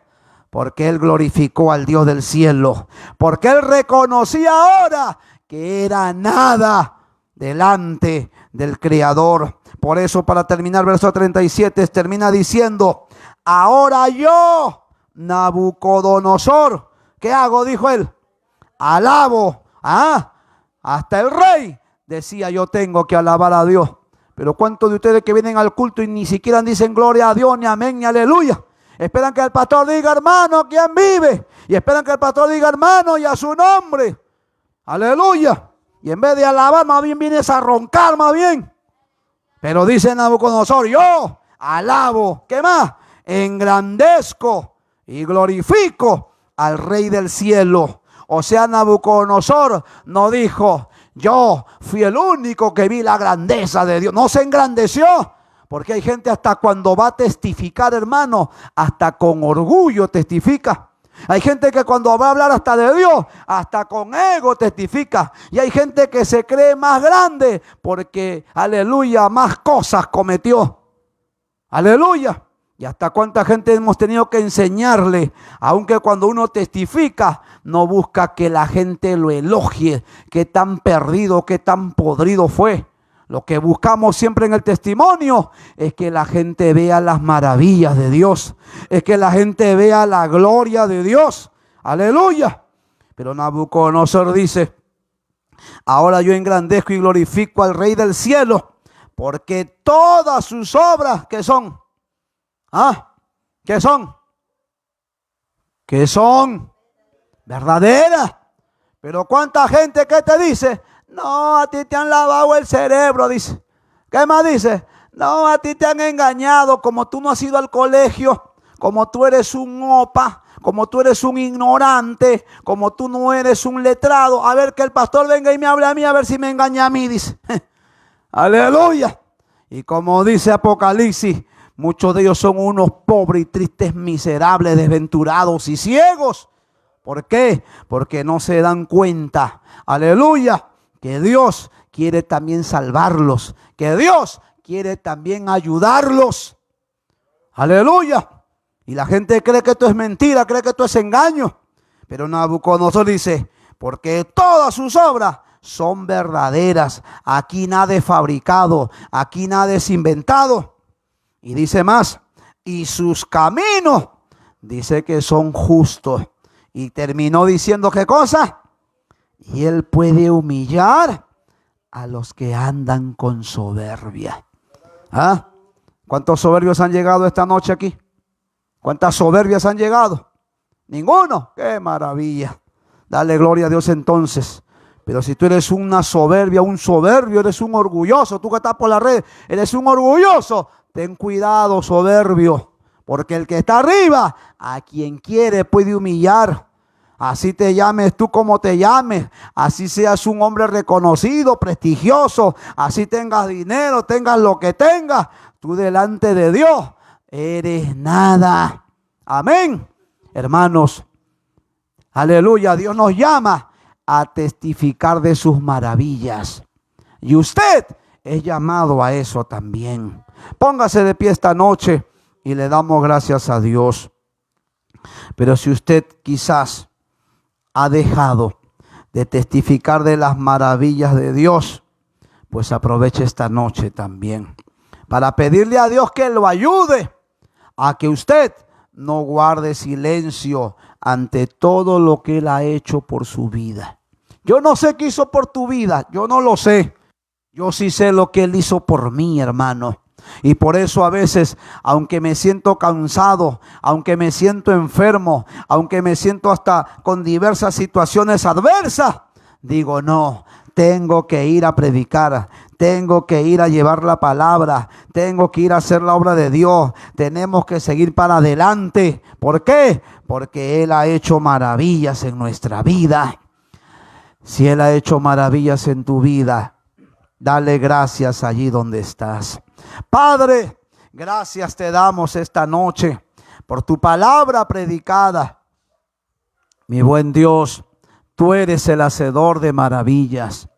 Porque Él glorificó al Dios del cielo. Porque Él reconocía ahora que era nada delante del Creador. Por eso, para terminar, verso 37, termina diciendo, ahora yo, Nabucodonosor, ¿qué hago? Dijo él, alabo. Hasta el rey decía, yo tengo que alabar a Dios. Pero ¿cuántos de ustedes que vienen al culto y ni siquiera dicen gloria a Dios, ni amén, ni aleluya? Esperan que el pastor diga, hermano, ¿quién vive? Y esperan que el pastor diga, hermano, y a su nombre. Aleluya. Y en vez de alabar, más bien vienes a roncar, más bien. Pero dice Nabucodonosor, yo alabo, ¿qué más? Engrandezco y glorifico al Rey del cielo. O sea, Nabucodonosor no dijo, yo fui el único que vi la grandeza de Dios. No se engrandeció. Porque hay gente hasta cuando va a testificar, hermano, hasta con orgullo testifica. Hay gente que cuando va a hablar hasta de Dios, hasta con ego testifica. Y hay gente que se cree más grande porque, aleluya, más cosas cometió. Aleluya. Y hasta cuánta gente hemos tenido que enseñarle, aunque cuando uno testifica, no busca que la gente lo elogie, qué tan perdido, qué tan podrido fue. Lo que buscamos siempre en el testimonio es que la gente vea las maravillas de Dios, es que la gente vea la gloria de Dios. Aleluya. Pero Nabucodonosor dice, ahora yo engrandezco y glorifico al Rey del cielo, porque todas sus obras, ¿qué son? ¿Qué son? ¿Qué son? Verdaderas. Pero ¿cuánta gente que te dice? No, a ti te han lavado el cerebro, dice. ¿Qué más dice? No, a ti te han engañado, como tú no has ido al colegio, como tú eres un opa, como tú eres un ignorante, como tú no eres un letrado. A ver, que el pastor venga y me hable a mí, a ver si me engaña a mí, dice. Aleluya. Y como dice Apocalipsis, muchos de ellos son unos pobres y tristes, miserables, desventurados y ciegos. ¿Por qué? Porque no se dan cuenta, aleluya, que Dios quiere también salvarlos, que Dios quiere también ayudarlos. Aleluya. Y la gente cree que esto es mentira, cree que esto es engaño. Pero Nabucodonosor dice, porque todas sus obras son verdaderas. Aquí nada es fabricado, aquí nada es inventado. Y dice más, y sus caminos, dice que son justos. Y terminó diciendo, ¿qué cosa? Y Él puede humillar a los que andan con soberbia. ¿Cuántos soberbios han llegado esta noche aquí? ¿Cuántas soberbias han llegado? Ninguno. ¡Qué maravilla! Dale gloria a Dios entonces. Pero si tú eres una soberbia, un soberbio, eres un orgulloso, tú que estás por la red, eres un orgulloso, ten cuidado, soberbio, porque el que está arriba, a quien quiere puede humillar. Así te llames tú como te llames, así seas un hombre reconocido, prestigioso, así tengas dinero, tengas lo que tengas, tú delante de Dios eres nada. Amén. Hermanos, aleluya, Dios nos llama a testificar de sus maravillas. Y usted es llamado a eso también. Póngase de pie esta noche y le damos gracias a Dios. Pero si usted quizás ha dejado de testificar de las maravillas de Dios, pues aproveche esta noche también para pedirle a Dios que lo ayude a que usted no guarde silencio ante todo lo que Él ha hecho por su vida. Yo no sé qué hizo por tu vida, yo no lo sé. Yo sí sé lo que Él hizo por mí, hermano. Y por eso a veces, aunque me siento cansado, aunque me siento enfermo, aunque me siento hasta con diversas situaciones adversas, digo no, tengo que ir a predicar, tengo que ir a llevar la palabra, tengo que ir a hacer la obra de Dios, tenemos que seguir para adelante. ¿Por qué? Porque Él ha hecho maravillas en nuestra vida. Si Él ha hecho maravillas en tu vida, dale gracias allí donde estás. Padre, gracias te damos esta noche por tu palabra predicada. Mi buen Dios, tú eres el hacedor de maravillas.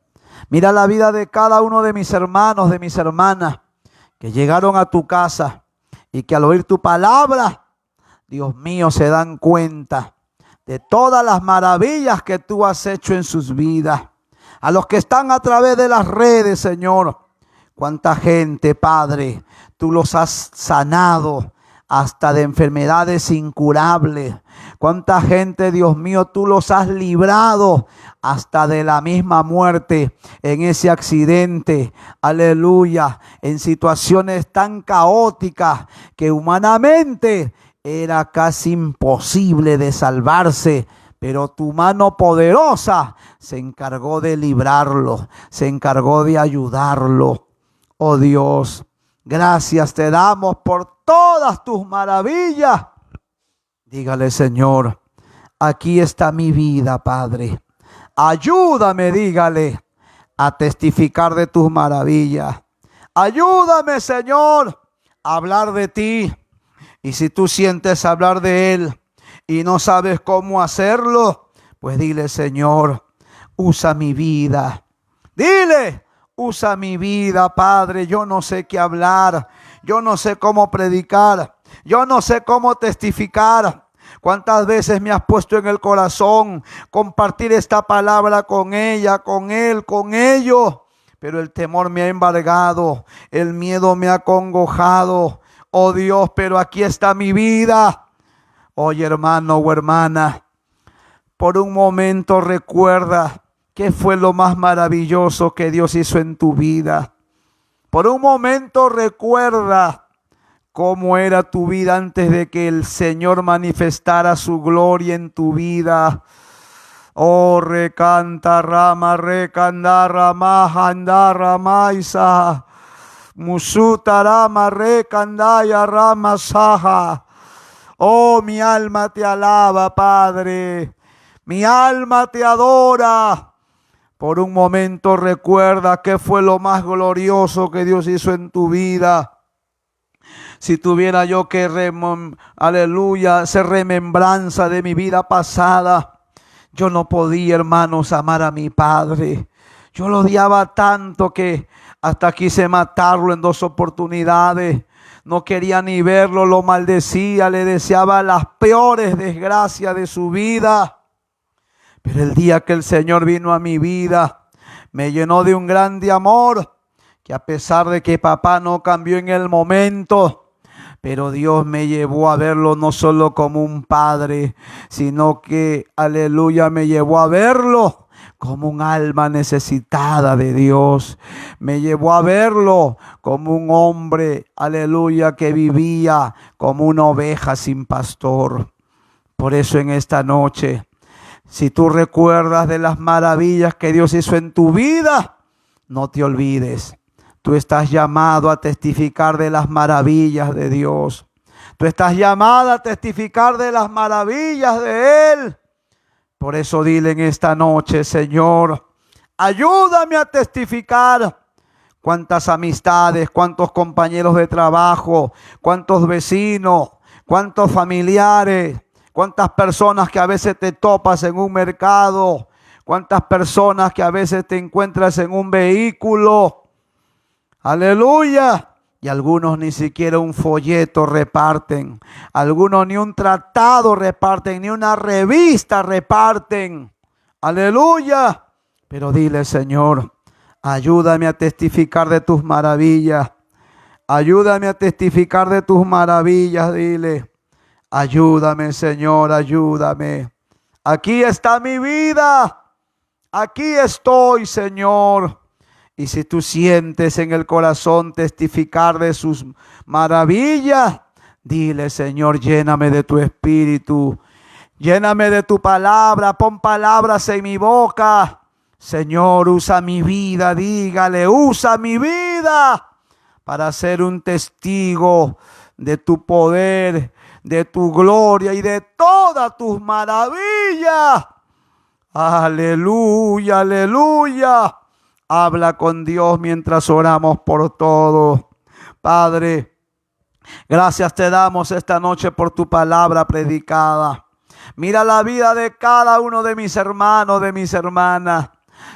Mira la vida de cada uno de mis hermanos, de mis hermanas, que llegaron a tu casa y que al oír tu palabra, Dios mío, se dan cuenta de todas las maravillas que tú has hecho en sus vidas. A los que están a través de las redes, Señor, cuánta gente, Padre, tú los has sanado hasta de enfermedades incurables. Cuánta gente, Dios mío, tú los has librado hasta de la misma muerte en ese accidente. Aleluya. En situaciones tan caóticas que humanamente era casi imposible de salvarse. Pero tu mano poderosa se encargó de librarlo, se encargó de ayudarlo. Oh Dios, gracias te damos por todas tus maravillas. Dígale, Señor, aquí está mi vida, Padre. Ayúdame, dígale, a testificar de tus maravillas. Ayúdame, Señor, a hablar de ti. Y si tú sientes hablar de Él y no sabes cómo hacerlo, pues dile, Señor, usa mi vida. Dile, usa mi vida, Padre. Yo no sé qué hablar. Yo no sé cómo predicar. Yo no sé cómo testificar. ¿Cuántas veces me has puesto en el corazón compartir esta palabra con ella, con él, con ellos? Pero el temor me ha embargado. El miedo me ha acongojado. Oh Dios, pero aquí está mi vida. Oye, hermano o hermana, por un momento recuerda qué fue lo más maravilloso que Dios hizo en tu vida. Por un momento recuerda cómo era tu vida antes de que el Señor manifestara su gloria en tu vida. Oh, recanta rama, recanda rama, janda ramaisa, musutarama, recandaya rama saja. Oh, mi alma te alaba, Padre. Mi alma te adora. Por un momento recuerda qué fue lo más glorioso que Dios hizo en tu vida. Si tuviera yo que, aleluya, hacer remembranza de mi vida pasada, yo no podía, hermanos, amar a mi padre. Yo lo odiaba tanto que hasta quise matarlo en 2 oportunidades. No quería ni verlo, lo maldecía, le deseaba las peores desgracias de su vida. Pero el día que el Señor vino a mi vida, me llenó de un grande amor, que a pesar de que papá no cambió en el momento, pero Dios me llevó a verlo no solo como un padre, sino que, aleluya, me llevó a verlo como un alma necesitada de Dios. Me llevó a verlo como un hombre, aleluya, que vivía como una oveja sin pastor. Por eso en esta noche, Si tú recuerdas de las maravillas que Dios hizo en tu vida, no te olvides. Tú estás llamado a testificar de las maravillas de Dios. Tú estás llamado a testificar de las maravillas de Él. Por eso dile en esta noche: Señor, ayúdame a testificar. Cuántas amistades, cuántos compañeros de trabajo, cuántos vecinos, cuántos familiares, cuántas personas que a veces te topas en un mercado, cuántas personas que a veces te encuentras en un vehículo. Aleluya. Y algunos ni siquiera un folleto reparten. Algunos ni un tratado reparten, ni una revista reparten. Aleluya. Pero dile: Señor, ayúdame a testificar de tus maravillas. Ayúdame a testificar de tus maravillas. Dile: ayúdame, Señor, ayúdame. Aquí está mi vida. Aquí estoy, Señor. Y si tú sientes en el corazón testificar de sus maravillas, dile: Señor, lléname de tu espíritu. Lléname de tu palabra. Pon palabras en mi boca. Señor, usa mi vida. Dígale: usa mi vida para ser un testigo de tu poder, de tu gloria y de todas tus maravillas. Aleluya, aleluya. Habla con Dios mientras oramos por todo. Padre, gracias te damos esta noche por tu palabra predicada. Mira la vida de cada uno de mis hermanos, de mis hermanas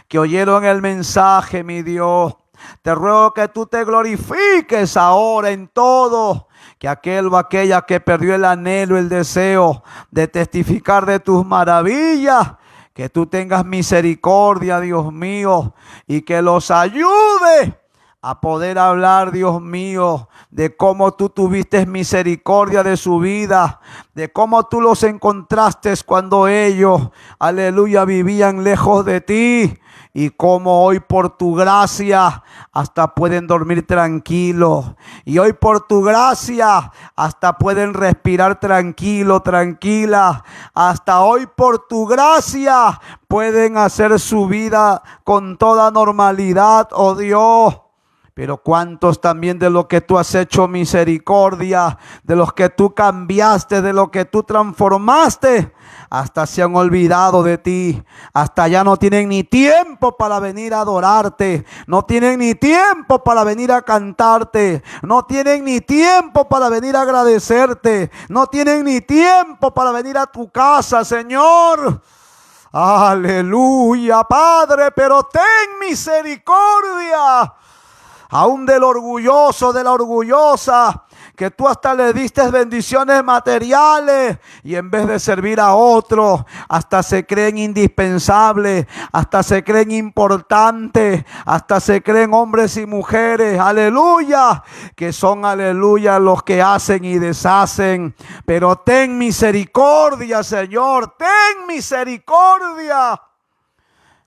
que oyeron el mensaje, mi Dios. Te ruego que tú te glorifiques ahora en todo. Que aquel o aquella que perdió el anhelo, el deseo de testificar de tus maravillas, que tú tengas misericordia, Dios mío, y que los ayude a poder hablar, Dios mío, de cómo tú tuviste misericordia de su vida, de cómo tú los encontraste cuando ellos, aleluya, vivían lejos de ti. Y cómo hoy por tu gracia hasta pueden dormir tranquilos. Y hoy por tu gracia hasta pueden respirar tranquilo, tranquila. Hasta hoy por tu gracia pueden hacer su vida con toda normalidad, oh Dios. Pero cuántos también de lo que tú has hecho misericordia, de los que tú cambiaste, de lo que tú transformaste, hasta se han olvidado de ti, hasta ya no tienen ni tiempo para venir a adorarte, no tienen ni tiempo para venir a cantarte, no tienen ni tiempo para venir a agradecerte, no tienen ni tiempo para venir a tu casa, Señor. Aleluya, Padre, pero ten misericordia aún del orgulloso, de la orgullosa, que tú hasta le diste bendiciones materiales y en vez de servir a otros, hasta se creen indispensables, hasta se creen importantes, hasta se creen hombres y mujeres, aleluya, que son, aleluya, los que hacen y deshacen. Pero ten misericordia, Señor, ten misericordia.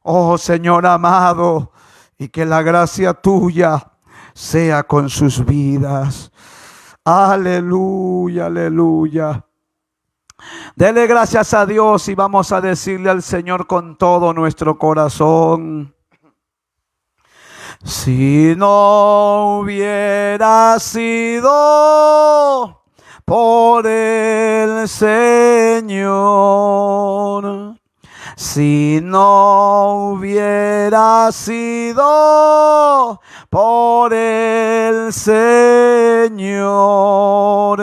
Oh, Señor amado, y que la gracia tuya sea con sus vidas. Aleluya, aleluya. Dele gracias a Dios y vamos a decirle al Señor con todo nuestro corazón: si no hubiera sido por el Señor, si no hubiera sido por el Señor,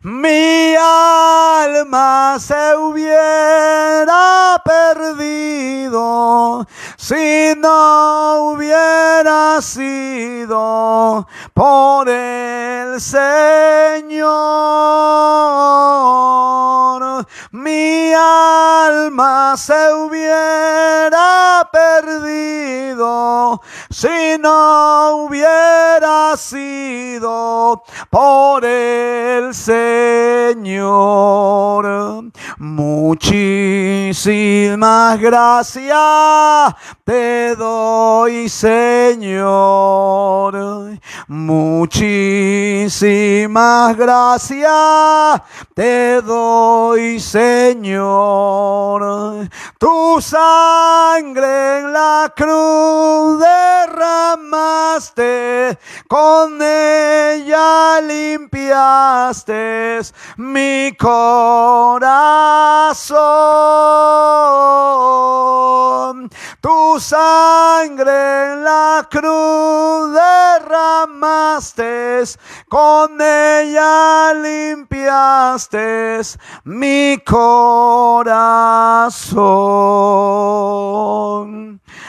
mi alma se hubiera perdido. Si no hubiera sido por el Señor, mi alma se hubiera perdido. si no hubiera sido por el Señor. Muchísimas gracias te doy, Señor. Muchísimas gracias te doy, Señor. Tu sangre en la cruz derramaste, con ella limpiaste mi corazón. Tu sangre en la cruz derramaste, con ella limpiaste mi corazón.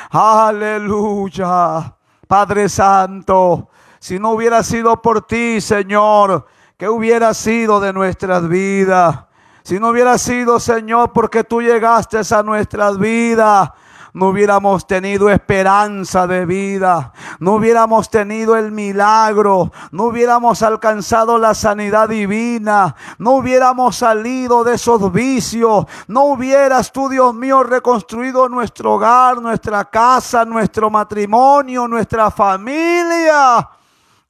Aleluya. Padre Santo, si no hubiera sido por ti, Señor, ¿qué hubiera sido de nuestras vidas? Si no hubiera sido, Señor, porque tú llegaste a nuestras vidas, no hubiéramos tenido esperanza de vida, no hubiéramos tenido el milagro, no hubiéramos alcanzado la sanidad divina, no hubiéramos salido de esos vicios, no hubieras tú, Dios mío, reconstruido nuestro hogar, nuestra casa, nuestro matrimonio, nuestra familia.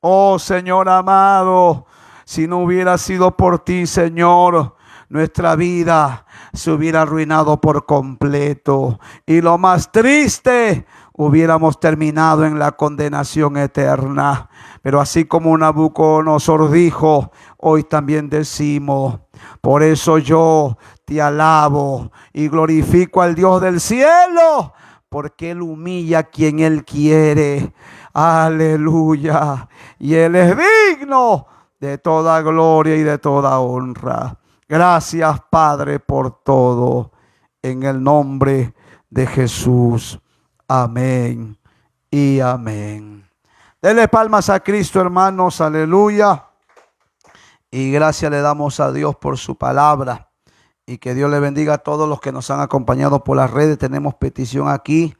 Oh Señor amado, si no hubiera sido por ti, Señor, nuestra vida se hubiera arruinado por completo. Y lo más triste, hubiéramos terminado en la condenación eterna. Pero así como Nabucodonosor dijo, hoy también decimos: por eso yo te alabo y glorifico al Dios del cielo, porque Él humilla a quien Él quiere. Aleluya. Y Él es digno de toda gloria y de toda honra. Gracias, Padre, por todo. En el nombre de Jesús. Amén y amén. Denle palmas a Cristo, hermanos. Aleluya. Y gracias le damos a Dios por su palabra. Y que Dios le bendiga a todos los que nos han acompañado por las redes. Tenemos petición aquí.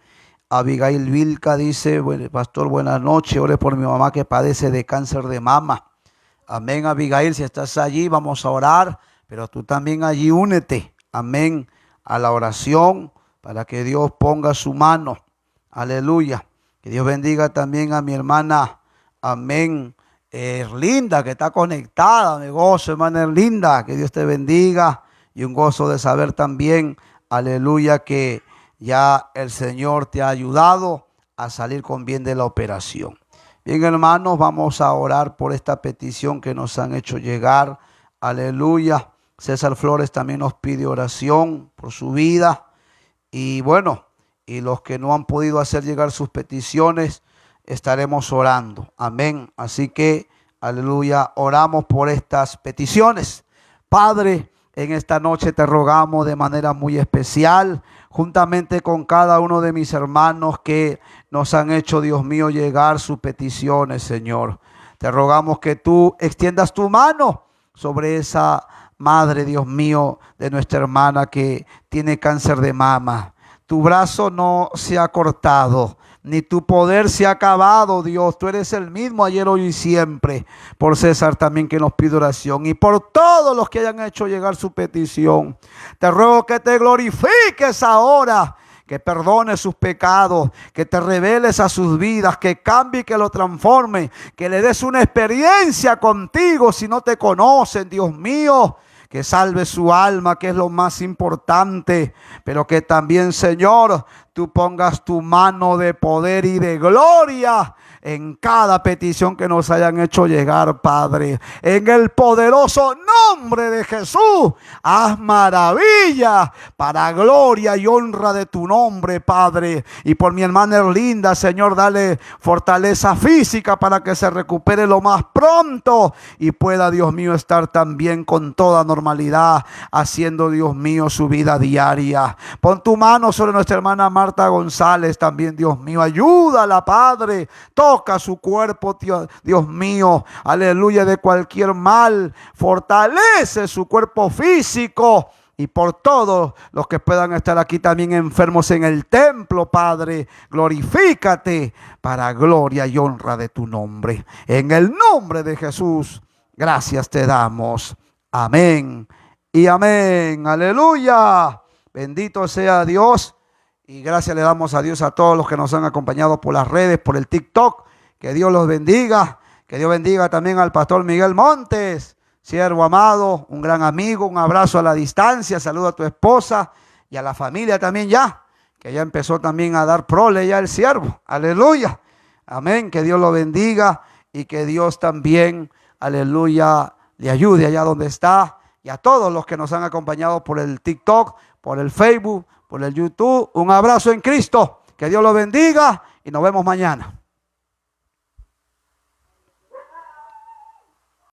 Abigail Vilca dice: pastor, buenas noches. Ore por mi mamá que padece de cáncer de mama. Amén, Abigail. Si estás allí, vamos a orar. Pero tú también allí únete, amén, a la oración para que Dios ponga su mano. Aleluya. Que Dios bendiga también a mi hermana, amén, Erlinda, que está conectada. Me gozo, hermana Erlinda. Que Dios te bendiga. Y un gozo de saber también, aleluya, que ya el Señor te ha ayudado a salir con bien de la operación. Bien, hermanos, vamos a orar por esta petición que nos han hecho llegar. Aleluya. César Flores también nos pide oración por su vida. Y bueno, y los que no han podido hacer llegar sus peticiones, estaremos orando. Amén. Así que, aleluya, oramos por estas peticiones. Padre, en esta noche te rogamos de manera muy especial, juntamente con cada uno de mis hermanos que nos han hecho, Dios mío, llegar sus peticiones, Señor. Te rogamos que tú extiendas tu mano sobre esa madre, Dios mío, de nuestra hermana que tiene cáncer de mama. Tu brazo no se ha cortado, ni tu poder se ha acabado, Dios. Tú eres el mismo ayer, hoy y siempre. Por César también, que nos pide oración, y por todos los que hayan hecho llegar su petición. Te ruego que te glorifiques ahora, que perdone sus pecados, que te reveles a sus vidas, que cambie y que lo transforme, que le des una experiencia contigo si no te conocen, Dios mío. Que salve su alma, que es lo más importante, pero que también, Señor, tú pongas tu mano de poder y de gloria en cada petición que nos hayan hecho llegar, Padre. En el poderoso nombre de Jesús, haz maravillas para gloria y honra de tu nombre, Padre. Y por mi hermana Erlinda, Señor, dale fortaleza física para que se recupere lo más pronto y pueda, Dios mío, estar también con toda normalidad, haciendo, Dios mío, su vida diaria. Pon tu mano sobre nuestra hermana Marta González también, Dios mío. Ayúdala, Padre. Toca su cuerpo, Dios mío, aleluya, de cualquier mal. Fortalece su cuerpo físico. y por todos los que puedan estar aquí también enfermos en el templo, Padre. Glorifícate para gloria y honra de tu nombre. En el nombre de Jesús, gracias te damos. Amén y amén. Aleluya. Bendito sea Dios. Y gracias le damos a Dios a todos los que nos han acompañado por las redes, por el TikTok. Que Dios los bendiga. Que Dios bendiga también al pastor Miguel Montes, siervo amado, un gran amigo. Un abrazo a la distancia. Saludo a tu esposa y a la familia también ya, que ya empezó también a dar prole ya el siervo. Aleluya. Amén. Que Dios lo bendiga y que Dios también, aleluya, le ayude allá donde está. Y a todos los que nos han acompañado por el TikTok, por el Facebook, por el YouTube. Un abrazo en Cristo. Que Dios lo bendiga y nos vemos mañana.